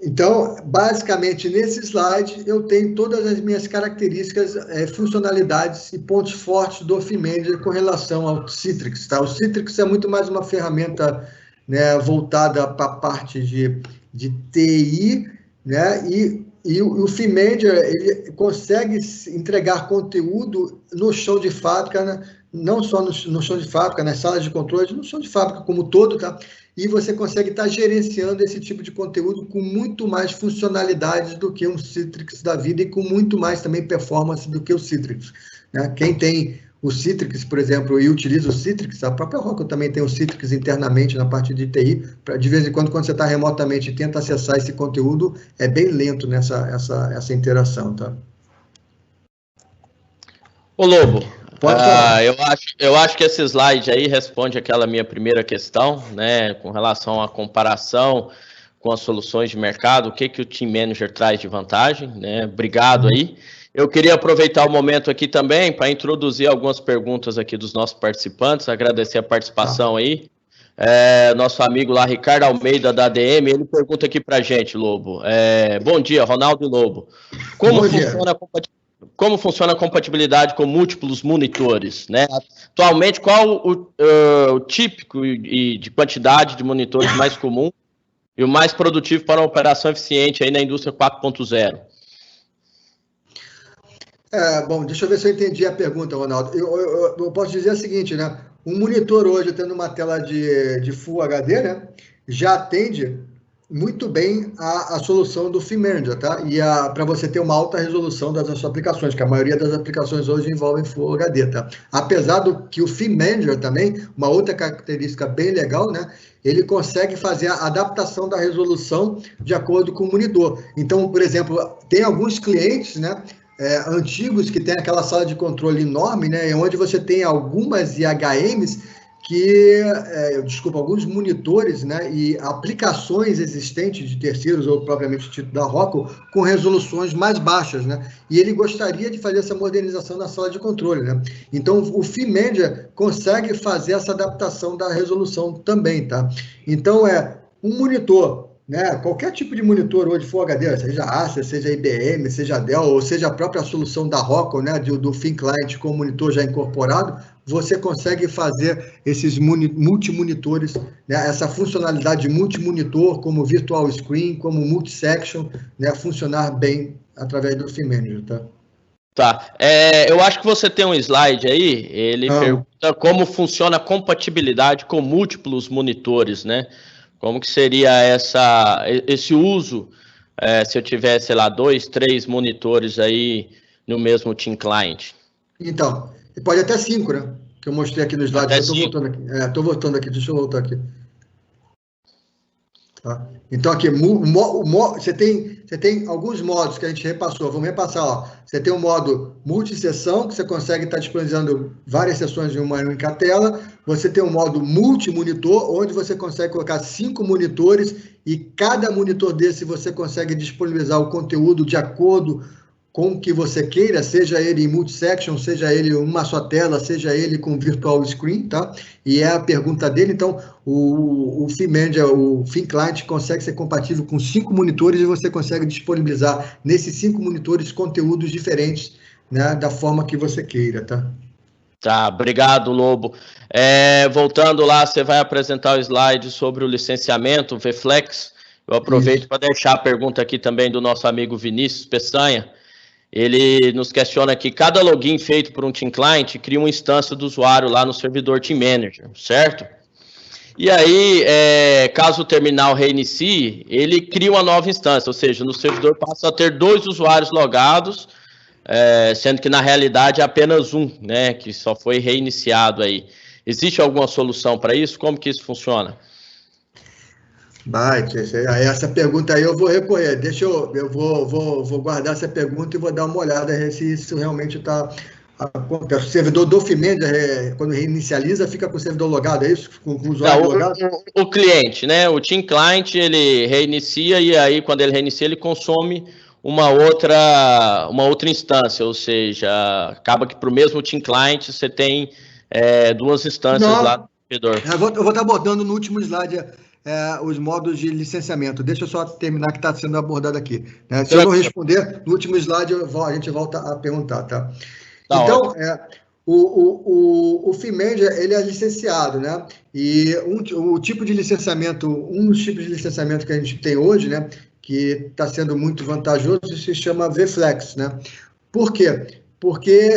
Então, basicamente, nesse slide, eu tenho todas as minhas características, funcionalidades e pontos fortes do FeedManager com relação ao Citrix, tá? O Citrix é muito mais uma ferramenta, né, voltada para a parte de TI, né? E o FeedManager, ele consegue entregar conteúdo no chão de fábrica, né? Não só no chão de fábrica, nas salas de controle, no chão de fábrica como um todo, tá? E você consegue estar gerenciando esse tipo de conteúdo com muito mais funcionalidades do que um Citrix da vida e com muito mais também performance do que o Citrix, né? Quem tem o Citrix, por exemplo, e utiliza o Citrix, a própria Oracle também tem o Citrix internamente na parte de TI, de vez em quando você está remotamente e tenta acessar esse conteúdo, é bem lento essa interação, tá? Ô Lobo, eu acho que esse slide aí responde aquela minha primeira questão, né, com relação à comparação com as soluções de mercado, o que o Team Manager traz de vantagem, né? Obrigado aí. Eu queria aproveitar o momento aqui também para introduzir algumas perguntas aqui dos nossos participantes, agradecer a participação aí. Nosso amigo lá, Ricardo Almeida, da ADM, ele pergunta aqui para a gente, Lobo. Bom dia, Ronaldo e Lobo. Como funciona a compatibilidade com múltiplos monitores, né? Atualmente, qual o típico e de quantidade de monitores mais comum e o mais produtivo para uma operação eficiente aí na indústria 4.0? Bom, deixa eu ver se eu entendi a pergunta, Ronaldo. Eu posso dizer o seguinte, né? Um monitor hoje, tendo uma tela de Full HD, né? Já atende muito bem a solução do FeedManager, tá? E para você ter uma alta resolução das suas aplicações, que a maioria das aplicações hoje envolvem Full HD, tá? Apesar do que o FeedManager também, uma outra característica bem legal, né? Ele consegue fazer a adaptação da resolução de acordo com o monitor. Então, por exemplo, tem alguns clientes, né? Antigos que tem aquela sala de controle enorme, né? Onde você tem algumas IHMs alguns monitores, né, e aplicações existentes de terceiros ou propriamente título da Oracle com resoluções mais baixas, né? E ele gostaria de fazer essa modernização na sala de controle, né? Então o FeedManager consegue fazer essa adaptação da resolução também, tá? Então um monitor, né? Qualquer tipo de monitor hoje Full HD, seja Acer, seja IBM, seja Dell, ou seja a própria solução da Oracle, né, do FinClient com o monitor já incorporado, você consegue fazer esses multimonitores, né, essa funcionalidade de multimonitor, como Virtual Screen, como Multisection, né, funcionar bem através do FeedManager, tá? Tá. Eu acho que você tem um slide aí, ele pergunta como funciona a compatibilidade com múltiplos monitores, né? Como que seria esse uso, se eu tiver, sei lá, 2, 3 monitores aí no mesmo Team Client? Então, pode até 5, né? Que eu mostrei aqui no slide. Estou voltando aqui, deixa eu voltar aqui. Tá? Então, aqui, você tem alguns modos que a gente repassou. Vamos repassar, ó. Você tem o modo multisessão, que você consegue estar disponibilizando várias sessões em uma única tela. Você tem o modo multimonitor, onde você consegue colocar 5 monitores e cada monitor desse você consegue disponibilizar o conteúdo de acordo com o que você queira, seja ele em multi-section, seja ele uma só tela, seja ele com virtual screen, tá? E é a pergunta dele, então o FeeManager, o FeeClient consegue ser compatível com 5 monitores e você consegue disponibilizar nesses 5 monitores conteúdos diferentes, né, da forma que você queira, tá? Tá, obrigado, Lobo. Voltando lá, você vai apresentar o slide sobre o licenciamento, o VFlex. Eu aproveito para deixar a pergunta aqui também do nosso amigo Vinícius Peçanha. Ele nos questiona que cada login feito por um Team Client cria uma instância do usuário lá no servidor Team Manager, certo? E aí, caso o terminal reinicie, ele cria uma nova instância, ou seja, no servidor passa a ter 2 usuários logados, sendo que na realidade é apenas um, né, que só foi reiniciado aí. Existe alguma solução para isso? Como que isso funciona? Essa pergunta aí eu vou recorrer. Eu vou guardar essa pergunta e vou dar uma olhada se isso realmente está acontece. O servidor do FeeManager, quando reinicializa, fica com o servidor logado, é isso? Com o usuário logado? O cliente, né? O Team Client, ele reinicia e aí, quando ele reinicia, ele consome uma outra instância, ou seja, acaba que para o mesmo Team Client você tem 2 instâncias lá no servidor. Eu vou estar botando no último slide os modos de licenciamento. Deixa eu só terminar que está sendo abordado aqui. Né? Se eu não responder, no último slide a gente volta a perguntar, tá? Então, o FeeManager, ele é licenciado, né? E um dos tipos de licenciamento que a gente tem hoje, né, que está sendo muito vantajoso, se chama VFlex, né? Por quê? Porque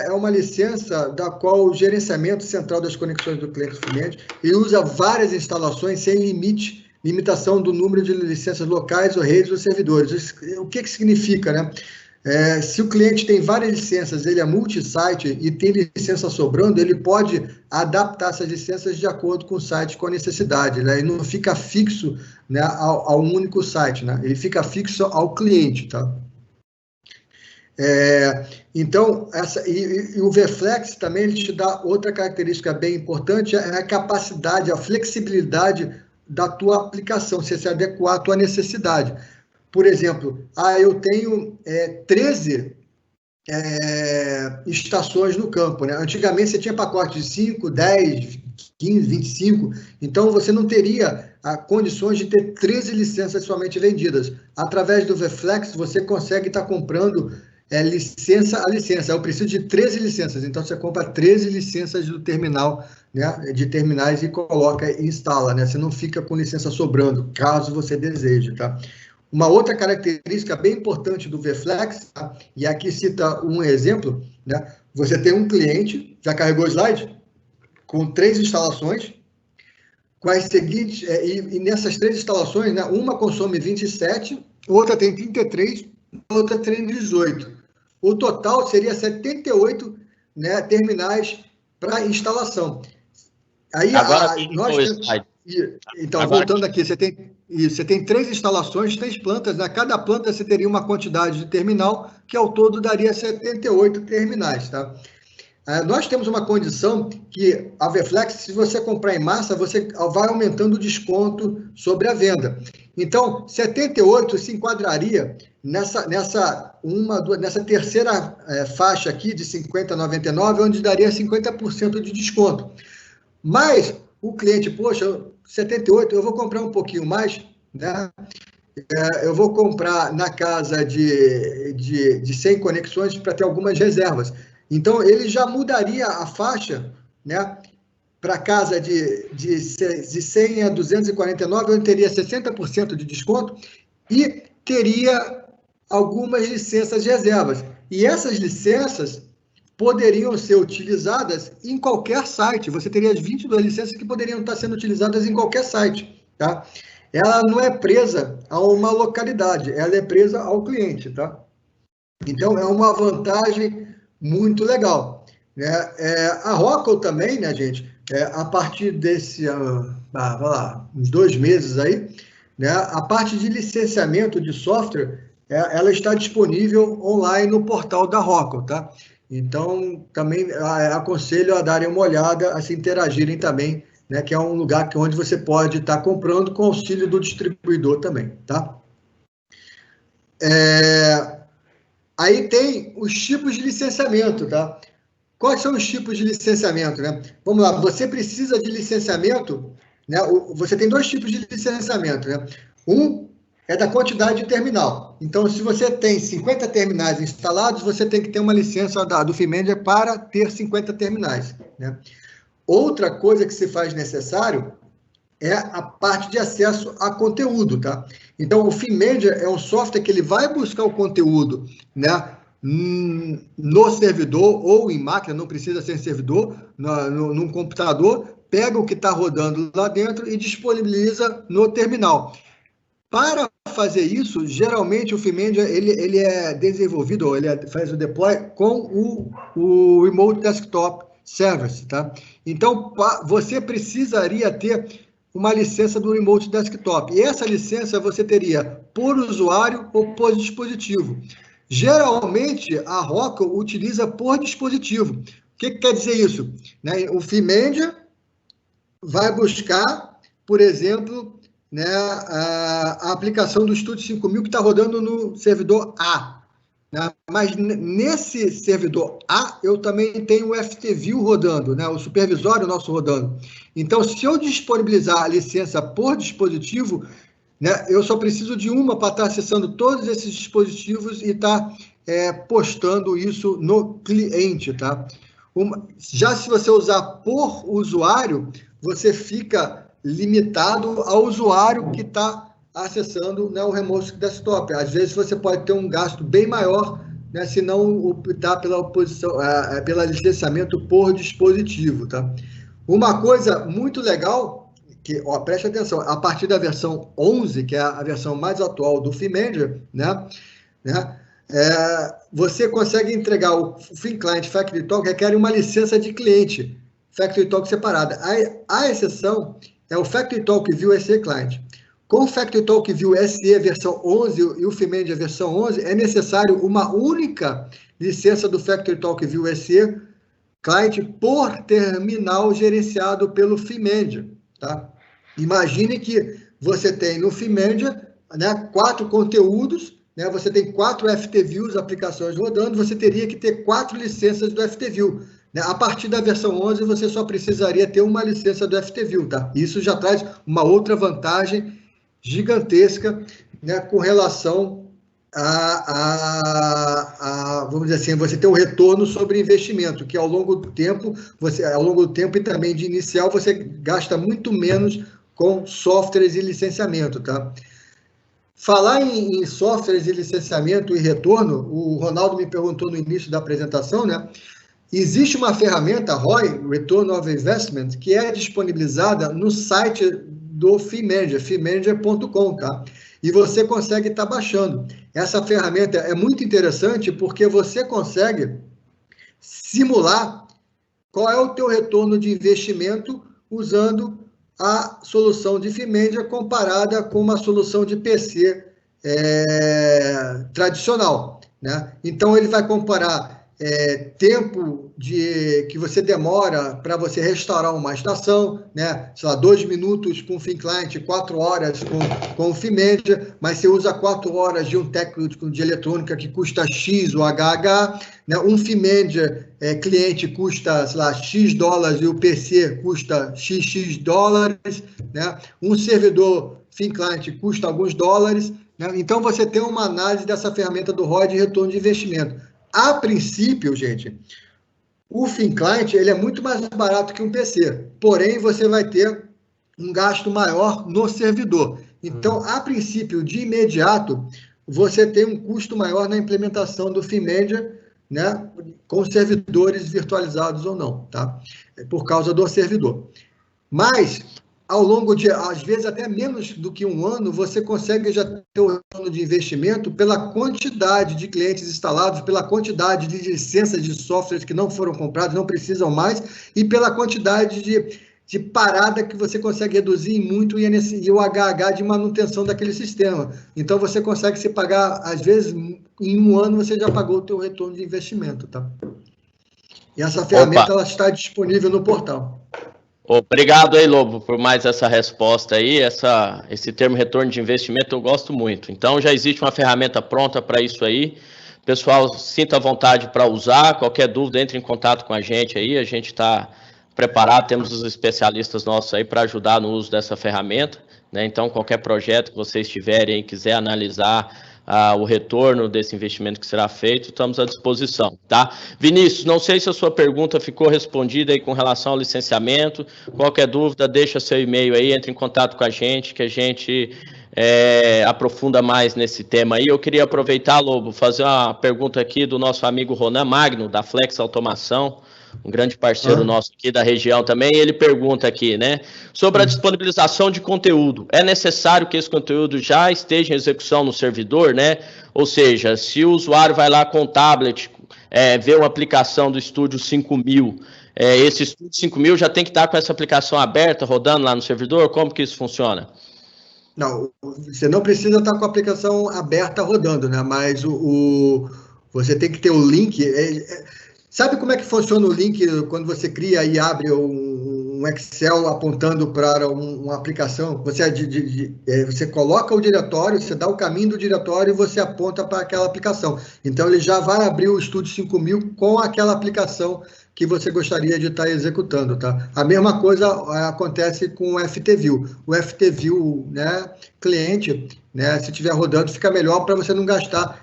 é uma licença da qual o gerenciamento central das conexões do cliente FeeManager, ele usa várias instalações sem limitação do número de licenças locais ou redes ou servidores. O que significa, né? Se o cliente tem várias licenças, ele é multi-site e tem licença sobrando, ele pode adaptar essas licenças de acordo com o site, com a necessidade, né? E não fica fixo, né, ao único site, né? Ele fica fixo ao cliente, tá? Então, o VFlex também ele te dá outra característica bem importante, é a capacidade, a flexibilidade da tua aplicação, se adequar à tua necessidade. Por exemplo, eu tenho 13 estações no campo, né? Antigamente você tinha pacote de 5, 10, 15, 25, então você não teria condições de ter 13 licenças somente vendidas. Através do VFlex, você consegue estar comprando licença a licença. Eu preciso de 13 licenças, então você compra 13 licenças do terminal, né, de terminais e coloca e instala, né? Você não fica com licença sobrando, caso você deseje, tá? Uma outra característica bem importante do VFlex, tá? E aqui cita um exemplo, né? Você tem um cliente, já carregou o slide? Com 3 instalações, com as seguintes, e nessas 3 instalações, né, uma consome 27, outra tem 33, outra tem 18. O total seria 78, né, terminais para instalação. Aí, agora então, agora, voltando aqui, você tem 3 instalações, 3 plantas, na cada planta você teria uma quantidade de terminal, que ao todo daria 78 terminais, tá? Nós temos uma condição que a VFlex, se você comprar em massa, você vai aumentando o desconto sobre a venda. Então, 78 se enquadraria nessa terceira faixa aqui de 50,99, onde daria 50% de desconto. Mas o cliente, poxa, 78, eu vou comprar um pouquinho mais, né? Eu vou comprar na casa de 100 conexões para ter algumas reservas. Então, ele já mudaria a faixa, né, para casa de 100 a 249, onde teria 60% de desconto e teria algumas licenças de reservas. E essas licenças poderiam ser utilizadas em qualquer site. Você teria as 22 licenças que poderiam estar sendo utilizadas em qualquer site, tá? Ela não é presa a uma localidade, ela é presa ao cliente, tá? Então, é uma vantagem muito legal, né? A Rockwell também, né, gente? A partir desse, vai lá, uns 2 meses aí, né? A parte de licenciamento de software, ela está disponível online no portal da Rockwell, tá? Então, também aconselho a darem uma olhada, a se interagirem também, né? Que é um lugar onde você pode estar comprando com auxílio do distribuidor também, tá? Aí tem os tipos de licenciamento, tá? Quais são os tipos de licenciamento, né? Vamos lá, você precisa de licenciamento, né? Você tem dois tipos de licenciamento, né? Um é da quantidade de terminal. Então, se você tem 50 terminais instalados, você tem que ter uma licença do FIMendia para ter 50 terminais, né? Outra coisa que se faz necessário é a parte de acesso a conteúdo, tá? Então, o FIMendia é um software que ele vai buscar o conteúdo, né? No servidor ou em máquina, não precisa ser em servidor, num computador, pega o que está rodando lá dentro e disponibiliza no terminal. Para fazer isso, geralmente o FIMendia ele é desenvolvido, ou ele faz o deploy com o Remote Desktop Service, tá? Então, você precisaria ter uma licença do Remote Desktop. E essa licença você teria por usuário ou por dispositivo. Geralmente, a Rockwell utiliza por dispositivo. O que quer dizer isso? Né? O FIMendia vai buscar, por exemplo, né, a aplicação do Studio 5000 que está rodando no servidor A. Né? Mas nesse servidor A, eu também tenho o FTView rodando, né? O supervisório nosso rodando. Então, se eu disponibilizar a licença por dispositivo, né, eu só preciso de uma para estar acessando todos esses dispositivos e estar postando isso no cliente, tá? Já se você usar por usuário, você fica limitado ao usuário que está acessando, né, o Remote Desktop. Às vezes você pode ter um gasto bem maior, né, se não optar pela licenciamento por dispositivo, tá? Uma coisa muito legal, que, ó, preste atenção, a partir da versão 11, que é a versão mais atual do FIMendia, né, você consegue entregar o FinClient Factory Talk, requer uma licença de cliente, Factory Talk separada. A exceção é o Factory Talk View SE Client. Com o Factory Talk View SE versão 11 e o FIMendia versão 11, é necessário uma única licença do Factory Talk View SE Client por terminal gerenciado pelo FIMendia, tá? Imagine que você tem no FIMendia, né, 4 conteúdos, né, você tem 4 FTViews, aplicações rodando, você teria que ter 4 licenças do FTView. Né? A partir da versão 11, você só precisaria ter uma licença do FTView, tá? Isso já traz uma outra vantagem gigantesca, né, com relação vamos dizer assim, você ter um retorno sobre investimento, que ao longo do tempo e também de inicial, você gasta muito menos com softwares e licenciamento, tá? Falar em softwares e licenciamento e retorno, o Ronaldo me perguntou no início da apresentação, né? Existe uma ferramenta, ROI, Return of Investment, que é disponibilizada no site do FIMendia, fimendia.com, tá? E você consegue estar baixando. Essa ferramenta é muito interessante porque você consegue simular qual é o teu retorno de investimento usando a solução de FIMendia comparada com uma solução de PC tradicional, né? Então, ele vai comparar tempo que você demora para você restaurar uma estação, né? Sei lá, 2 minutos com o FinClient, 4 horas com o FIMendia, mas você usa 4 horas de um técnico de eletrônica que custa X o HH, né? Um FIMendia cliente custa, sei lá, X dólares e o PC custa XX dólares, né? Um servidor FinClient custa alguns dólares, né? Então, você tem uma análise dessa ferramenta do ROI de retorno de investimento. A princípio, gente, o FinClient ele é muito mais barato que um PC, porém você vai ter um gasto maior no servidor. Então, a princípio, de imediato, você tem um custo maior na implementação do FIMendia, né, com servidores virtualizados ou não, tá? Por causa do servidor. Mas, ao longo de, às vezes, até menos do que um ano, você consegue já ter o retorno de investimento pela quantidade de clientes instalados, pela quantidade de licenças de softwares que não foram comprados, não precisam mais, e pela quantidade de parada que você consegue reduzir em muito e o HH de manutenção daquele sistema. Então, você consegue se pagar, às vezes, em um ano você já pagou o teu retorno de investimento, tá? E essa ferramenta ela está disponível no portal. Obrigado aí, Lobo, por mais essa resposta aí. Esse termo retorno de investimento eu gosto muito. Então, já existe uma ferramenta pronta para isso aí. pessoal sinta vontade para usar. Qualquer dúvida, entre em contato com a gente aí. A gente está preparado, temos os especialistas nossos aí para ajudar no uso dessa ferramenta, né? Então, qualquer projeto que vocês tiverem e quiser analisar o retorno desse investimento que será feito, estamos à disposição, tá? Vinícius, não sei se a sua pergunta ficou respondida aí com relação ao licenciamento. Qualquer dúvida, deixa seu e-mail aí, entre em contato com a gente, que a gente aprofunda mais nesse tema aí. Eu queria aproveitar, Lobo, fazer uma pergunta aqui do nosso amigo Ronan Magno, da Flex Automação, um grande parceiro nosso aqui da região também. Ele pergunta aqui, né, sobre a disponibilização de conteúdo. É necessário que esse conteúdo já esteja em execução no servidor, né? Ou seja, se o usuário vai lá com o tablet, ver uma aplicação do Estúdio 5000, esse Estúdio 5000 já tem que estar com essa aplicação aberta, rodando lá no servidor? Como que isso funciona? Não, você não precisa estar com a aplicação aberta rodando, né? Mas você tem que ter o link. Sabe como é que funciona o link quando você cria e abre um Excel apontando para uma aplicação? Você coloca o diretório, você dá o caminho do diretório e você aponta para aquela aplicação. Então, ele já vai abrir o Estúdio 5000 com aquela aplicação que você gostaria de estar executando, tá? A mesma coisa acontece com o FTView. O FTView, né, cliente, né, se estiver rodando, fica melhor para você não gastar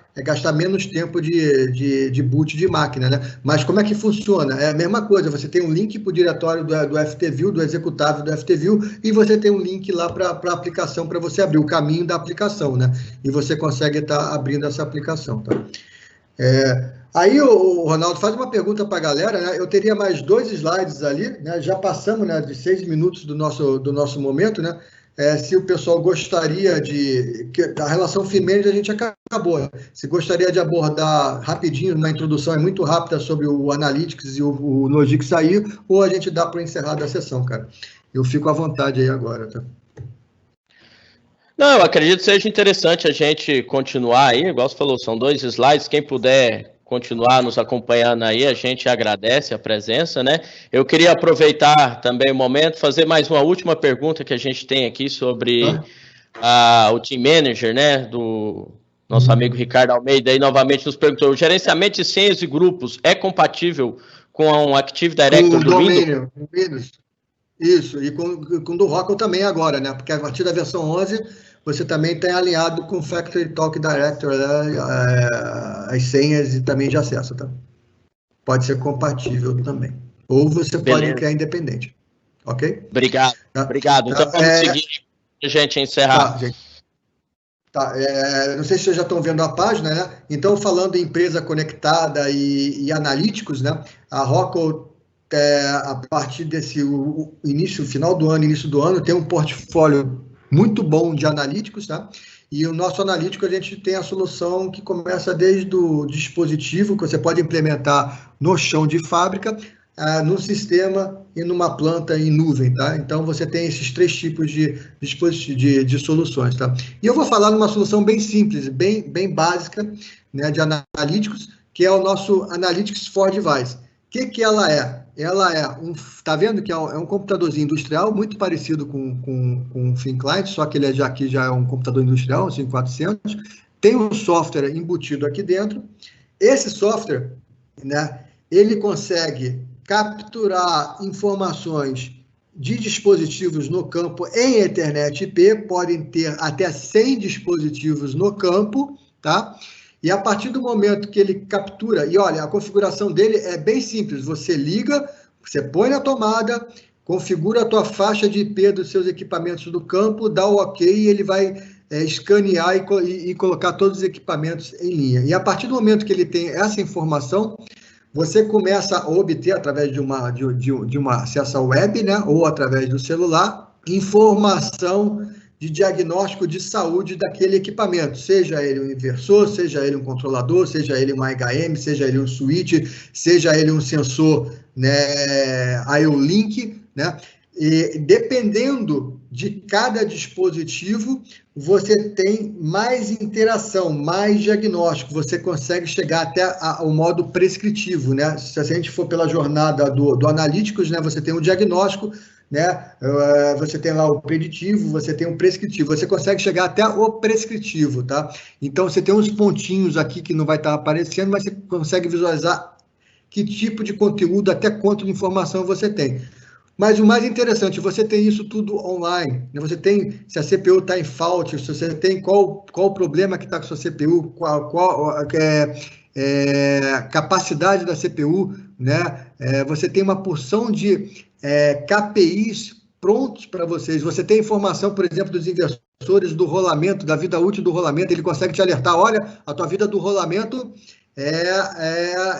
menos tempo de boot de máquina, né? Mas como é que funciona? É a mesma coisa, você tem um link para o diretório do FTView, do executável do FTView, e você tem um link lá para a aplicação, para você abrir o caminho da aplicação, né? E você consegue estar abrindo essa aplicação, tá? Aí, o Ronaldo, faz uma pergunta para a galera, né? Eu teria mais 2 slides ali, né? Já passamos, né, de 6 minutos do nosso momento, né? Se o pessoal gostaria a relação Fimendes a gente acabou, né? Se gostaria de abordar rapidinho, uma introdução muito rápida sobre o Analytics e o Logix aí, ou a gente dá para encerrar a sessão, cara. Eu fico à vontade aí agora, tá? Não, eu acredito que seja interessante a gente continuar aí, igual você falou, são 2 slides, quem puder continuar nos acompanhando aí, a gente agradece a presença, né? Eu queria aproveitar também o momento, fazer mais uma última pergunta que a gente tem aqui sobre o Team Manager, né, do nosso amigo Ricardo Almeida, aí novamente nos perguntou, o gerenciamento de senhas e grupos é compatível com um Active Directory do Windows? Isso, e com o do Oracle também agora, né? Porque a partir da versão 11, você também tem alinhado com o Factory Talk Directory, né? As senhas e também de acesso, tá? Pode ser compatível também. Ou você pode criar independente, ok? Obrigado, obrigado. Então vamos seguir para a gente encerrar. Tá, gente. Tá, não sei se vocês já estão vendo a página, né? Então, falando em empresa conectada e analíticos, né? A Oracle, a partir desse final do ano, tem um portfólio muito bom de analíticos, tá? E o nosso analítico, a gente tem a solução que começa desde o dispositivo, que você pode implementar no chão de fábrica, no sistema e numa planta em nuvem, tá? Então, você tem esses 3 tipos de soluções, tá? E eu vou falar numa solução bem simples, bem básica, né, de analíticos, que é o nosso Analytics for Device. O que ela é? Ela tá vendo que é um computadorzinho industrial muito parecido com o ThinClient, só que ele aqui já é um computador industrial, um 5400. Tem um software embutido aqui dentro. Esse software, né, ele consegue capturar informações de dispositivos no campo em Ethernet IP, podem ter até 100 dispositivos no campo, tá? E a partir do momento que ele captura, e olha, a configuração dele é bem simples, você liga, você põe na tomada, configura a tua faixa de IP dos seus equipamentos do campo, dá o OK e ele vai escanear e colocar todos os equipamentos em linha. E a partir do momento que ele tem essa informação, você começa a obter, através de uma acesso web, né, ou através do celular, informação de diagnóstico de saúde daquele equipamento, seja ele um inversor, seja ele um controlador, seja ele um HM, seja ele um switch, seja ele um sensor, né, IO-Link, né? E dependendo de cada dispositivo, você tem mais interação, mais diagnóstico, você consegue chegar até o modo prescritivo, né? Se a gente for pela jornada do Analytics, né, você tem um diagnóstico, né? Você tem lá o preditivo, você tem o prescritivo, você consegue chegar até o prescritivo, tá? Então, você tem uns pontinhos aqui que não vai estar aparecendo, mas você consegue visualizar que tipo de conteúdo, até quanto de informação você tem. Mas o mais interessante, você tem isso tudo online, né? Você tem, se a CPU está em fault, se você tem qual o problema que está com a sua CPU, qual capacidade da CPU, né? Você tem uma porção de KPIs prontos para vocês. Você tem informação, por exemplo, dos inversores, do rolamento, da vida útil do rolamento, ele consegue te alertar, olha, a tua vida do rolamento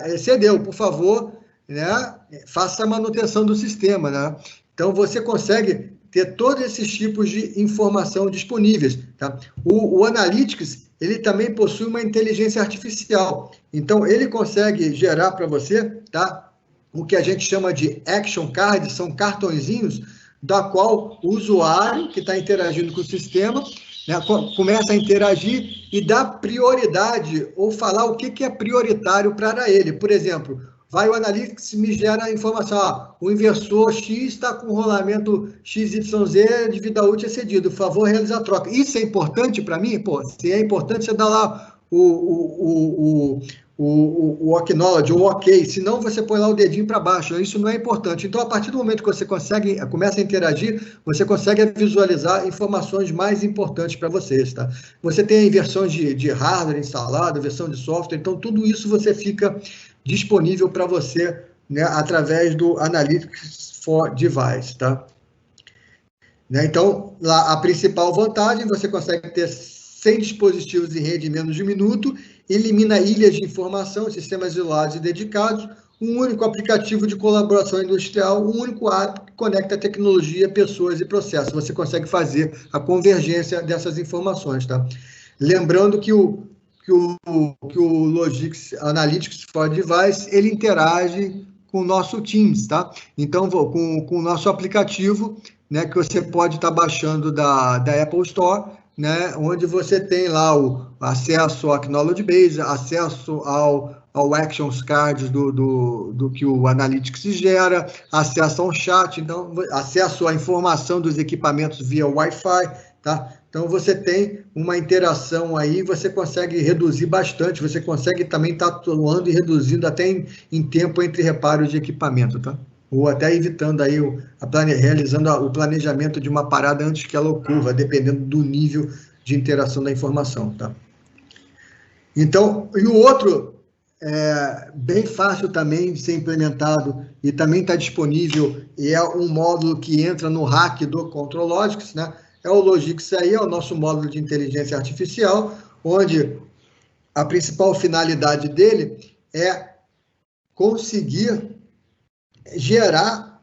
excedeu, por favor, né? Faça a manutenção do sistema, né? Então, você consegue ter todos esses tipos de informação disponíveis, tá? O Analytics, ele também possui uma inteligência artificial. Então, ele consegue gerar para você, tá? O que a gente chama de action cards, são cartõezinhos, da qual o usuário que está interagindo com o sistema, né, começa a interagir e dá prioridade, ou falar o que é prioritário para ele. Por exemplo, vai o Analytics me gera a informação, o inversor X está com rolamento XYZ de vida útil excedido, por favor, realizar a troca. Isso é importante para mim? Pô, se é importante, você dá lá o acknowledge, ou ok, senão você põe lá o dedinho para baixo, isso não é importante. Então, a partir do momento que você começa a interagir, você consegue visualizar informações mais importantes para vocês, tá? Você tem versões de hardware instalado, versão de software, então tudo isso você fica disponível para você, né, através do Analytics for Device, tá? Né? Então, lá, a principal vantagem, você consegue ter 100 dispositivos em rede em menos de um minuto, elimina ilhas de informação, sistemas isolados e dedicados, um único aplicativo de colaboração industrial, um único app que conecta tecnologia, pessoas e processos. Você consegue fazer a convergência dessas informações, tá? Lembrando que o Logix Analytics for Device, ele interage com o nosso Teams, tá? Então, com o nosso aplicativo, né, que você pode estar baixando da Apple Store, né, onde você tem lá o acesso ao Acknowledge Base, acesso ao Actions Cards do que o Analytics gera, acesso ao chat, então, acesso à informação dos equipamentos via Wi-Fi, tá? Então, você tem uma interação aí, você consegue reduzir bastante, você consegue também estar atuando e reduzindo até em tempo entre reparos de equipamento, tá? Ou até evitando aí, realizando o planejamento de uma parada antes que ela ocorra, dependendo do nível de interação da informação, tá? Então, e o outro, bem fácil também de ser implementado e também está disponível, e é um módulo que entra no hack do ControlLogix, né? É o Logix aí, é o nosso módulo de inteligência artificial, onde a principal finalidade dele é conseguir gerar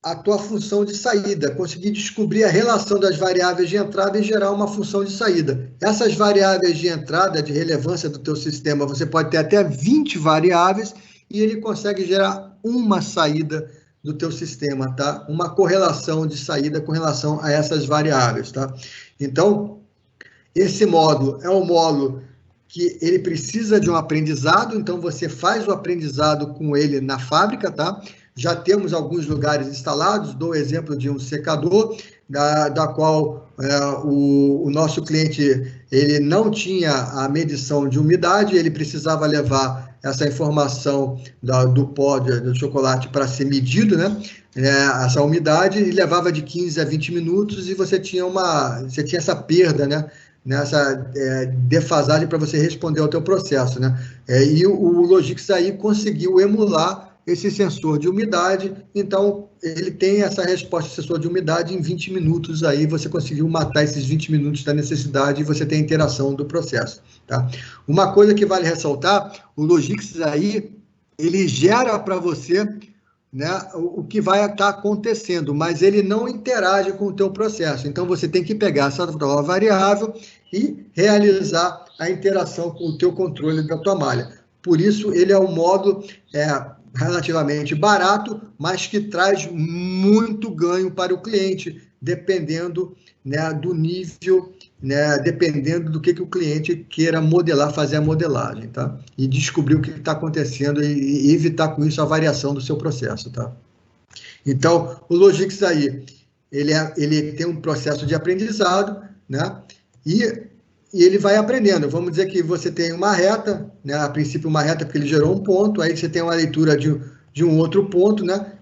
a tua função de saída, conseguir descobrir a relação das variáveis de entrada e gerar uma função de saída. Essas variáveis de entrada, de relevância do teu sistema, você pode ter até 20 variáveis e ele consegue gerar uma saída do teu sistema, tá? Uma correlação de saída com relação a essas variáveis, tá? Então, esse módulo é um módulo que ele precisa de um aprendizado, então você faz o aprendizado com ele na fábrica, tá? Já temos alguns lugares instalados, dou o exemplo de um secador, da qual o nosso cliente ele não tinha a medição de umidade, ele precisava levar essa informação do pó do chocolate para ser medido, né? Essa umidade, e levava de 15 a 20 minutos e você tinha essa perda, né? Nessa defasagem para você responder ao teu processo, né? E o Logix aí conseguiu emular esse sensor de umidade, então ele tem essa resposta sensor de umidade em 20 minutos, aí você conseguiu matar esses 20 minutos da necessidade e você tem a interação do processo, tá? Uma coisa que vale ressaltar, o Logix aí, ele gera para você, né, o que vai estar acontecendo, mas ele não interage com o teu processo, então você tem que pegar essa nova variável e realizar a interação com o teu controle da tua malha. Por isso, ele é um módulo relativamente barato, mas que traz muito ganho para o cliente, dependendo, né, do nível, né, dependendo do que o cliente queira modelar, fazer a modelagem, tá? E descobrir o que está acontecendo e evitar com isso a variação do seu processo, tá? Então, o Logix aí, ele tem um processo de aprendizado, né? E ele vai aprendendo. Vamos dizer que você tem uma reta, né? A princípio uma reta porque ele gerou um ponto, aí você tem uma leitura de um outro ponto, né?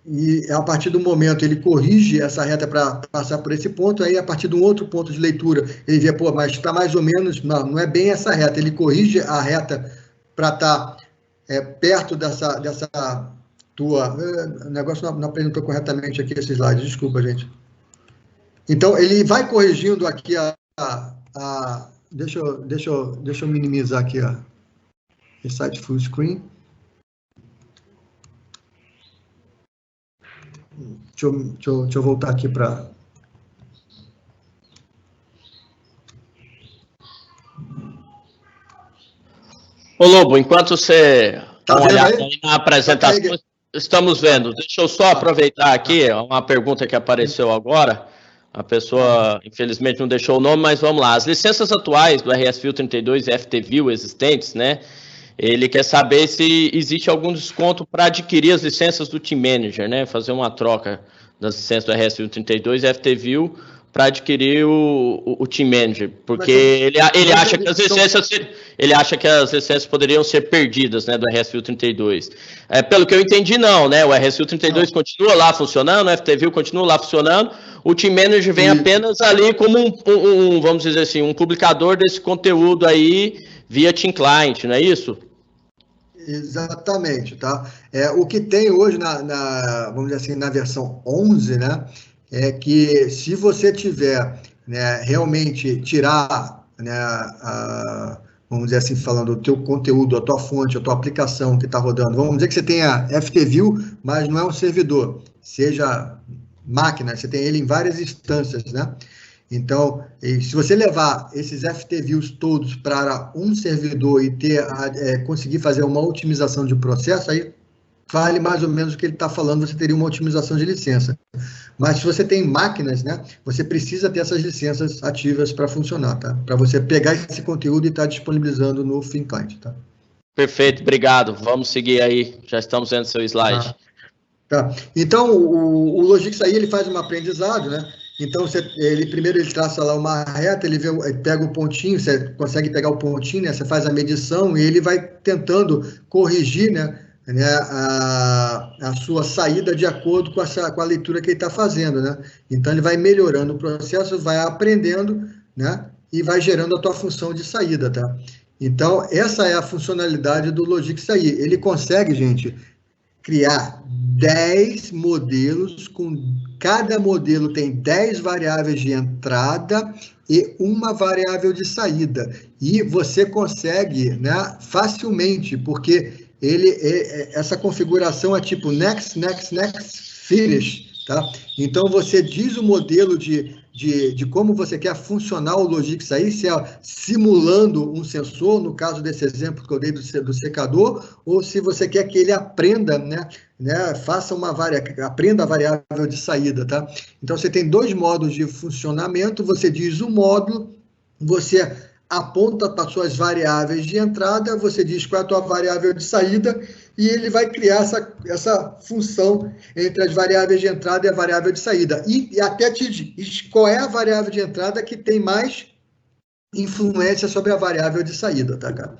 E a partir do momento ele corrige essa reta para passar por esse ponto, aí a partir de um outro ponto de leitura ele vê, pô, mas está mais ou menos, não é bem essa reta, ele corrige a reta para estar perto dessa tua... O negócio não apresentou corretamente aqui esse slide, desculpa, gente. Então, ele vai corrigindo aqui deixa eu minimizar aqui, ó. Recite full screen. Deixa eu voltar aqui para... Ô, Lobo, enquanto você tá dá uma olhada aí na apresentação, estamos vendo. Deixa eu só aproveitar aqui uma pergunta que apareceu agora. A pessoa, infelizmente, não deixou o nome, mas vamos lá. As licenças atuais do RSView 32 e FTView existentes, né? Ele quer saber se existe algum desconto para adquirir as licenças do Team Manager, né? Fazer uma troca das licenças do RSView 32 e FTView para adquirir o Team Manager, porque ele acha que as licenças poderiam ser perdidas, né, do RSView 32. Pelo que eu entendi, não, né? O RSView 32 continua lá funcionando, o FTView continua lá funcionando. O Team Manager vem apenas ali como vamos dizer assim, um publicador desse conteúdo aí via Team Client, não é isso? Exatamente, tá? O que tem hoje vamos dizer assim, na versão 11, né, é que se você tiver, né, realmente tirar, né, vamos dizer assim, falando o teu conteúdo, a tua fonte, a tua aplicação que está rodando, vamos dizer que você tenha FTView, mas não é um servidor, seja máquina, você tem ele em várias instâncias, né? Então, se você levar esses FTViews todos para um servidor e conseguir fazer uma otimização de processo, aí vale mais ou menos o que ele está falando, você teria uma otimização de licença. Mas se você tem máquinas, né, você precisa ter essas licenças ativas para funcionar, tá? Para você pegar esse conteúdo e estar disponibilizando no ThinClient, tá? Perfeito, obrigado. Vamos seguir aí, já estamos vendo seu slide. Tá. Então, o Logix aí, ele faz um aprendizado, né? Então, primeiro ele traça lá uma reta, ele pega o pontinho, você consegue pegar o pontinho, né? Você faz a medição e ele vai tentando corrigir, né, a sua saída de acordo com a leitura que ele está fazendo, né? Então, ele vai melhorando o processo, vai aprendendo, né? E vai gerando a tua função de saída, tá? Então, essa é a funcionalidade do Logix aí. Ele consegue, gente, criar 10 modelos, cada modelo tem 10 variáveis de entrada e uma variável de saída. E você consegue, né, facilmente, porque essa configuração é tipo next, next, next, finish, tá? Então, você diz o modelo de como você quer funcionar o Logix aí, se é simulando um sensor, no caso desse exemplo que eu dei do secador, ou se você quer que ele aprenda, né, aprenda a variável de saída, tá? Então, você tem dois modos de funcionamento, você diz o módulo, você aponta para suas variáveis de entrada, você diz qual é a tua variável de saída, e ele vai criar essa função entre as variáveis de entrada e a variável de saída. E até te diz qual é a variável de entrada que tem mais influência sobre a variável de saída, tá, cara?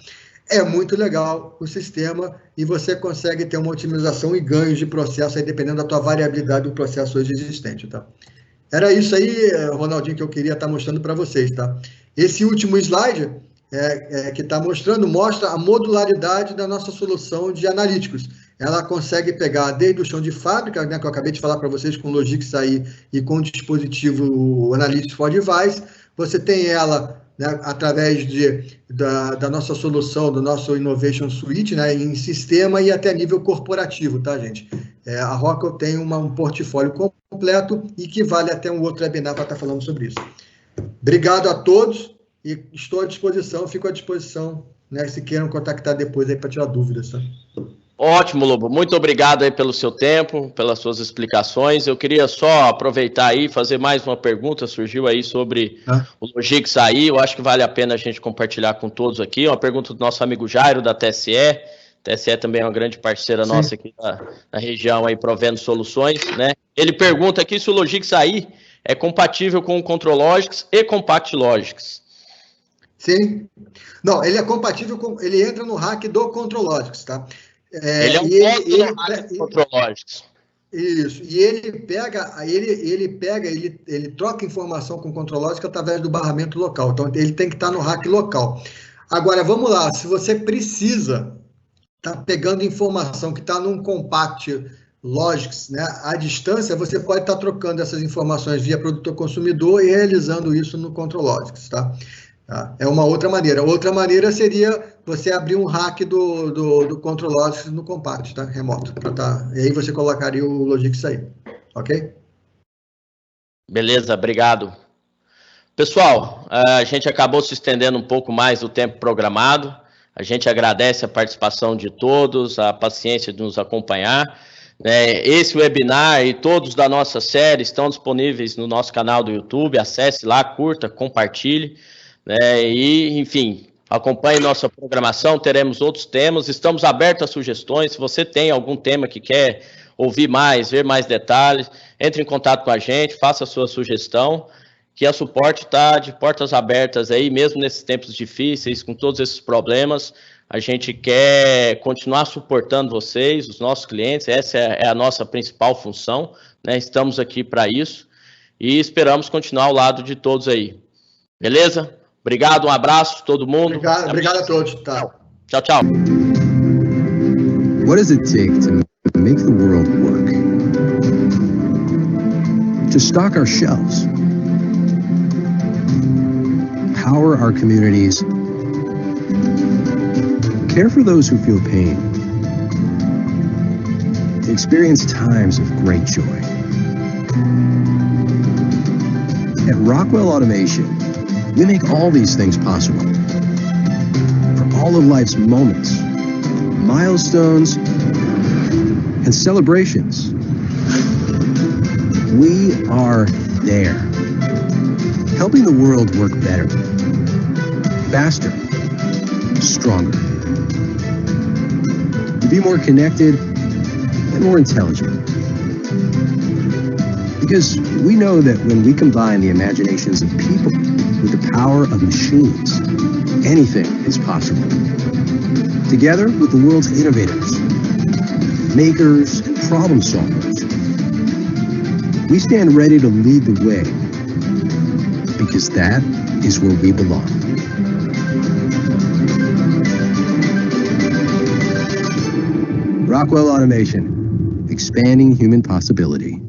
É muito legal o sistema e você consegue ter uma otimização e ganhos de processo aí, dependendo da tua variabilidade do processo hoje existente, tá? Era isso aí, Ronaldinho, que eu queria estar mostrando para vocês, tá? Esse último slide que está mostra a modularidade da nossa solução de analíticos. Ela consegue pegar desde o chão de fábrica, né, que eu acabei de falar para vocês, com o Logix aí e com o dispositivo Analytics for Device. Você tem ela, né, através da nossa solução, do nosso Innovation Suite, né, em sistema e até nível corporativo, tá, gente? A Rockwell tem um portfólio completo e que vale até um outro webinar para estar falando sobre isso. Obrigado a todos e estou à disposição, fico à disposição, né, se queiram contactar depois aí para tirar dúvidas, tá? Ótimo, Lobo. Muito obrigado aí pelo seu tempo, pelas suas explicações. Eu queria só aproveitar aí e fazer mais uma pergunta, surgiu aí sobre o Logix aí, eu acho que vale a pena a gente compartilhar com todos aqui, uma pergunta do nosso amigo Jairo, da TSE, TSE também é uma grande parceira nossa aqui na região, aí, provendo soluções, né? Ele pergunta aqui se o Logix AI é compatível com o ControlLogix e CompactLogix. Sim. Não, ele é compatível com... Ele entra no hack do ControlLogix, tá? Ele é um módulo do hack do ControlLogix. Isso. E ele troca informação com o ControlLogix através do barramento local. Então, ele tem que estar no hack local. Agora, vamos lá. Se você precisa estar pegando informação que está num CompactLogix, né, à distância, você pode estar trocando essas informações via produtor-consumidor e realizando isso no ControlLogix, tá? É uma outra maneira. Outra maneira seria você abrir um hack do ControlLogix no Compact, tá? Remoto. E aí você colocaria o Logix aí, ok? Beleza, obrigado. Pessoal, a gente acabou se estendendo um pouco mais do tempo programado. A gente agradece a participação de todos, a paciência de nos acompanhar. Esse webinar e todos da nossa série estão disponíveis no nosso canal do YouTube. Acesse lá, curta, compartilhe. E, enfim, acompanhe nossa programação, teremos outros temas, estamos abertos a sugestões. Se você tem algum tema que quer ouvir mais, ver mais detalhes, entre em contato com a gente, faça a sua sugestão, que a Suporte está de portas abertas aí, mesmo nesses tempos difíceis, com todos esses problemas. A gente quer continuar suportando vocês, os nossos clientes, essa é a nossa principal função, né? Estamos aqui para isso e esperamos continuar ao lado de todos aí. Beleza? Obrigado, um abraço, todo mundo. Obrigado a todos. Tá. Tchau, tchau. What does it take to make the world work? To stock our shelves, power our communities, care for those who feel pain, to experience times of great joy. At Rockwell Automation, we make all these things possible. For all of life's moments, milestones, and celebrations, we are there, helping the world work better, faster, stronger, to be more connected and more intelligent. Because we know that when we combine the imaginations of people with the power of machines, anything is possible. Together with the world's innovators, makers, and problem solvers, we stand ready to lead the way, because that is where we belong. Rockwell Automation, expanding human possibility.